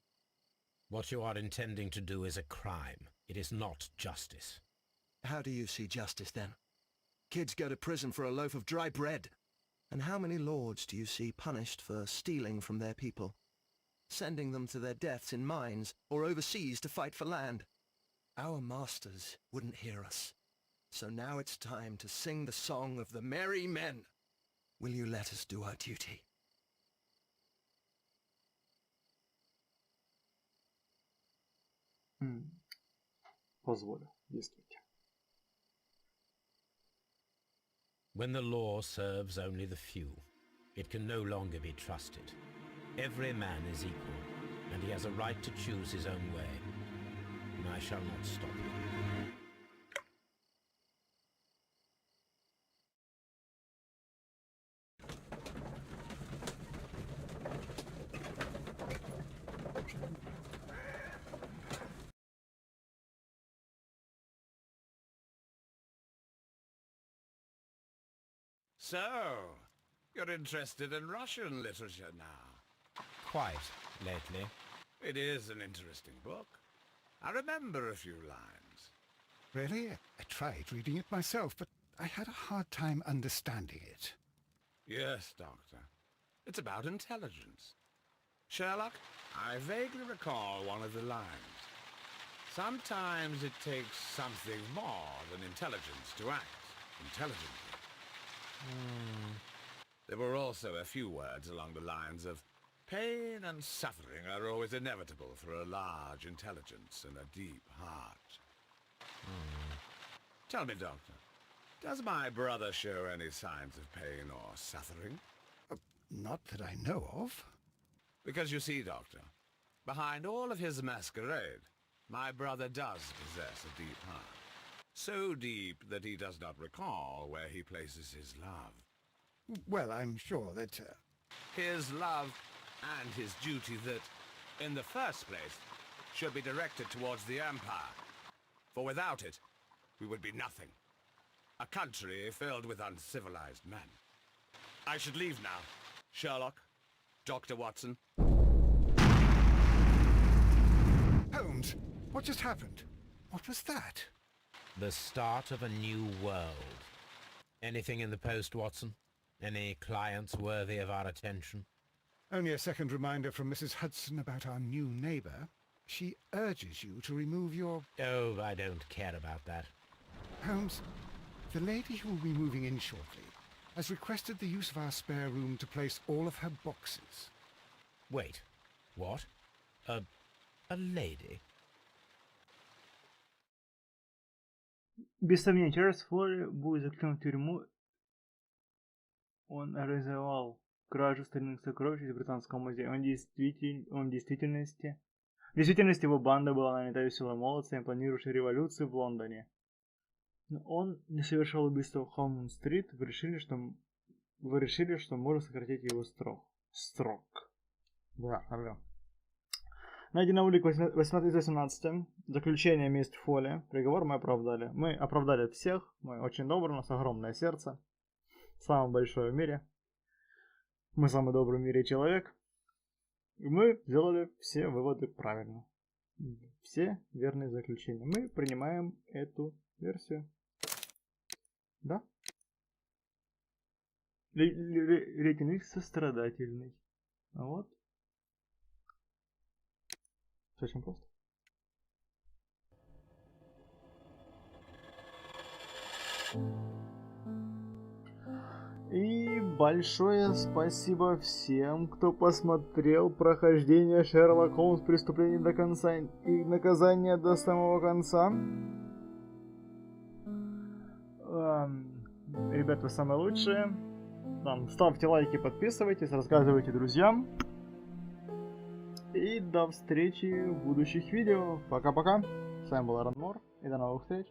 What you are intending to do is a crime. It is not justice. How do you see justice, then? Kids go to prison for a loaf of dry bread. And how many lords do you see punished for stealing from their people, sending them to their deaths in mines or overseas to fight for land? Our masters wouldn't hear us. So now it's time to sing the song of the merry men. Will you let us do our duty? Позволю. Действуйте. When the law serves only the few, it can no longer be trusted. Every man is equal, and he has a right to choose his own way. And I shall not stop you. So, you're interested in Russian literature now? Quite, lately. It is an interesting book. I remember a few lines. Really? I tried reading it myself, but I had a hard time understanding it. Yes, Doctor. It's about intelligence. Sherlock, I vaguely recall one of the lines. Sometimes it takes something more than intelligence to act intelligently. There were also a few words along the lines of, pain and suffering are always inevitable for a large intelligence and a deep heart. Tell me, Doctor, does my brother show any signs of pain or suffering? Not that I know of. Because you see, Doctor, behind all of his masquerade, my brother does possess a deep heart. So deep that he does not recall where he places his love. Well, I'm sure that... His love and his duty that, in the first place, should be directed towards the Empire. For without it, we would be nothing. A country filled with uncivilized men. I should leave now. Sherlock, Dr. Watson. Holmes, what just happened? What was that? The start of a new world. Anything in the post, Watson? Any clients worthy of our attention? Only a second reminder from Mrs. Hudson about our new neighbour. She urges you to remove your... Oh, I don't care about that. Holmes, the lady who will be moving in shortly has requested the use of our spare room to place all of her boxes. Wait. What? A lady? Без сомнения, Чарльз Флори будет заключен в тюрьму. Он организовал кражу старинных сокровищ из Британского музея. В действительности его банда была нанята веселым молодцами, планирующей революцию в Лондоне. Но он не совершал убийство в Холмс-стрит. Вы решили, что можно сократить его срок. Найдено улик 18. Заключение месть Фоли. Приговор мы оправдали. Мы оправдали всех. Мы очень добры, у нас огромное сердце. Самое большое в мире. Мы самый добрый в мире человек. И мы сделали все выводы правильно. Все верные заключения. Мы принимаем эту версию. Да? Рейтинг сострадательный. А вот. Все очень просто. И большое спасибо всем, кто посмотрел прохождение Шерлок Холмс преступление до конца и наказание до самого конца. Ребят, вы самые лучшие. Ставьте лайки, подписывайтесь, рассказывайте друзьям. И до встречи в будущих видео. Пока-пока. С вами был Ранмор. И до новых встреч.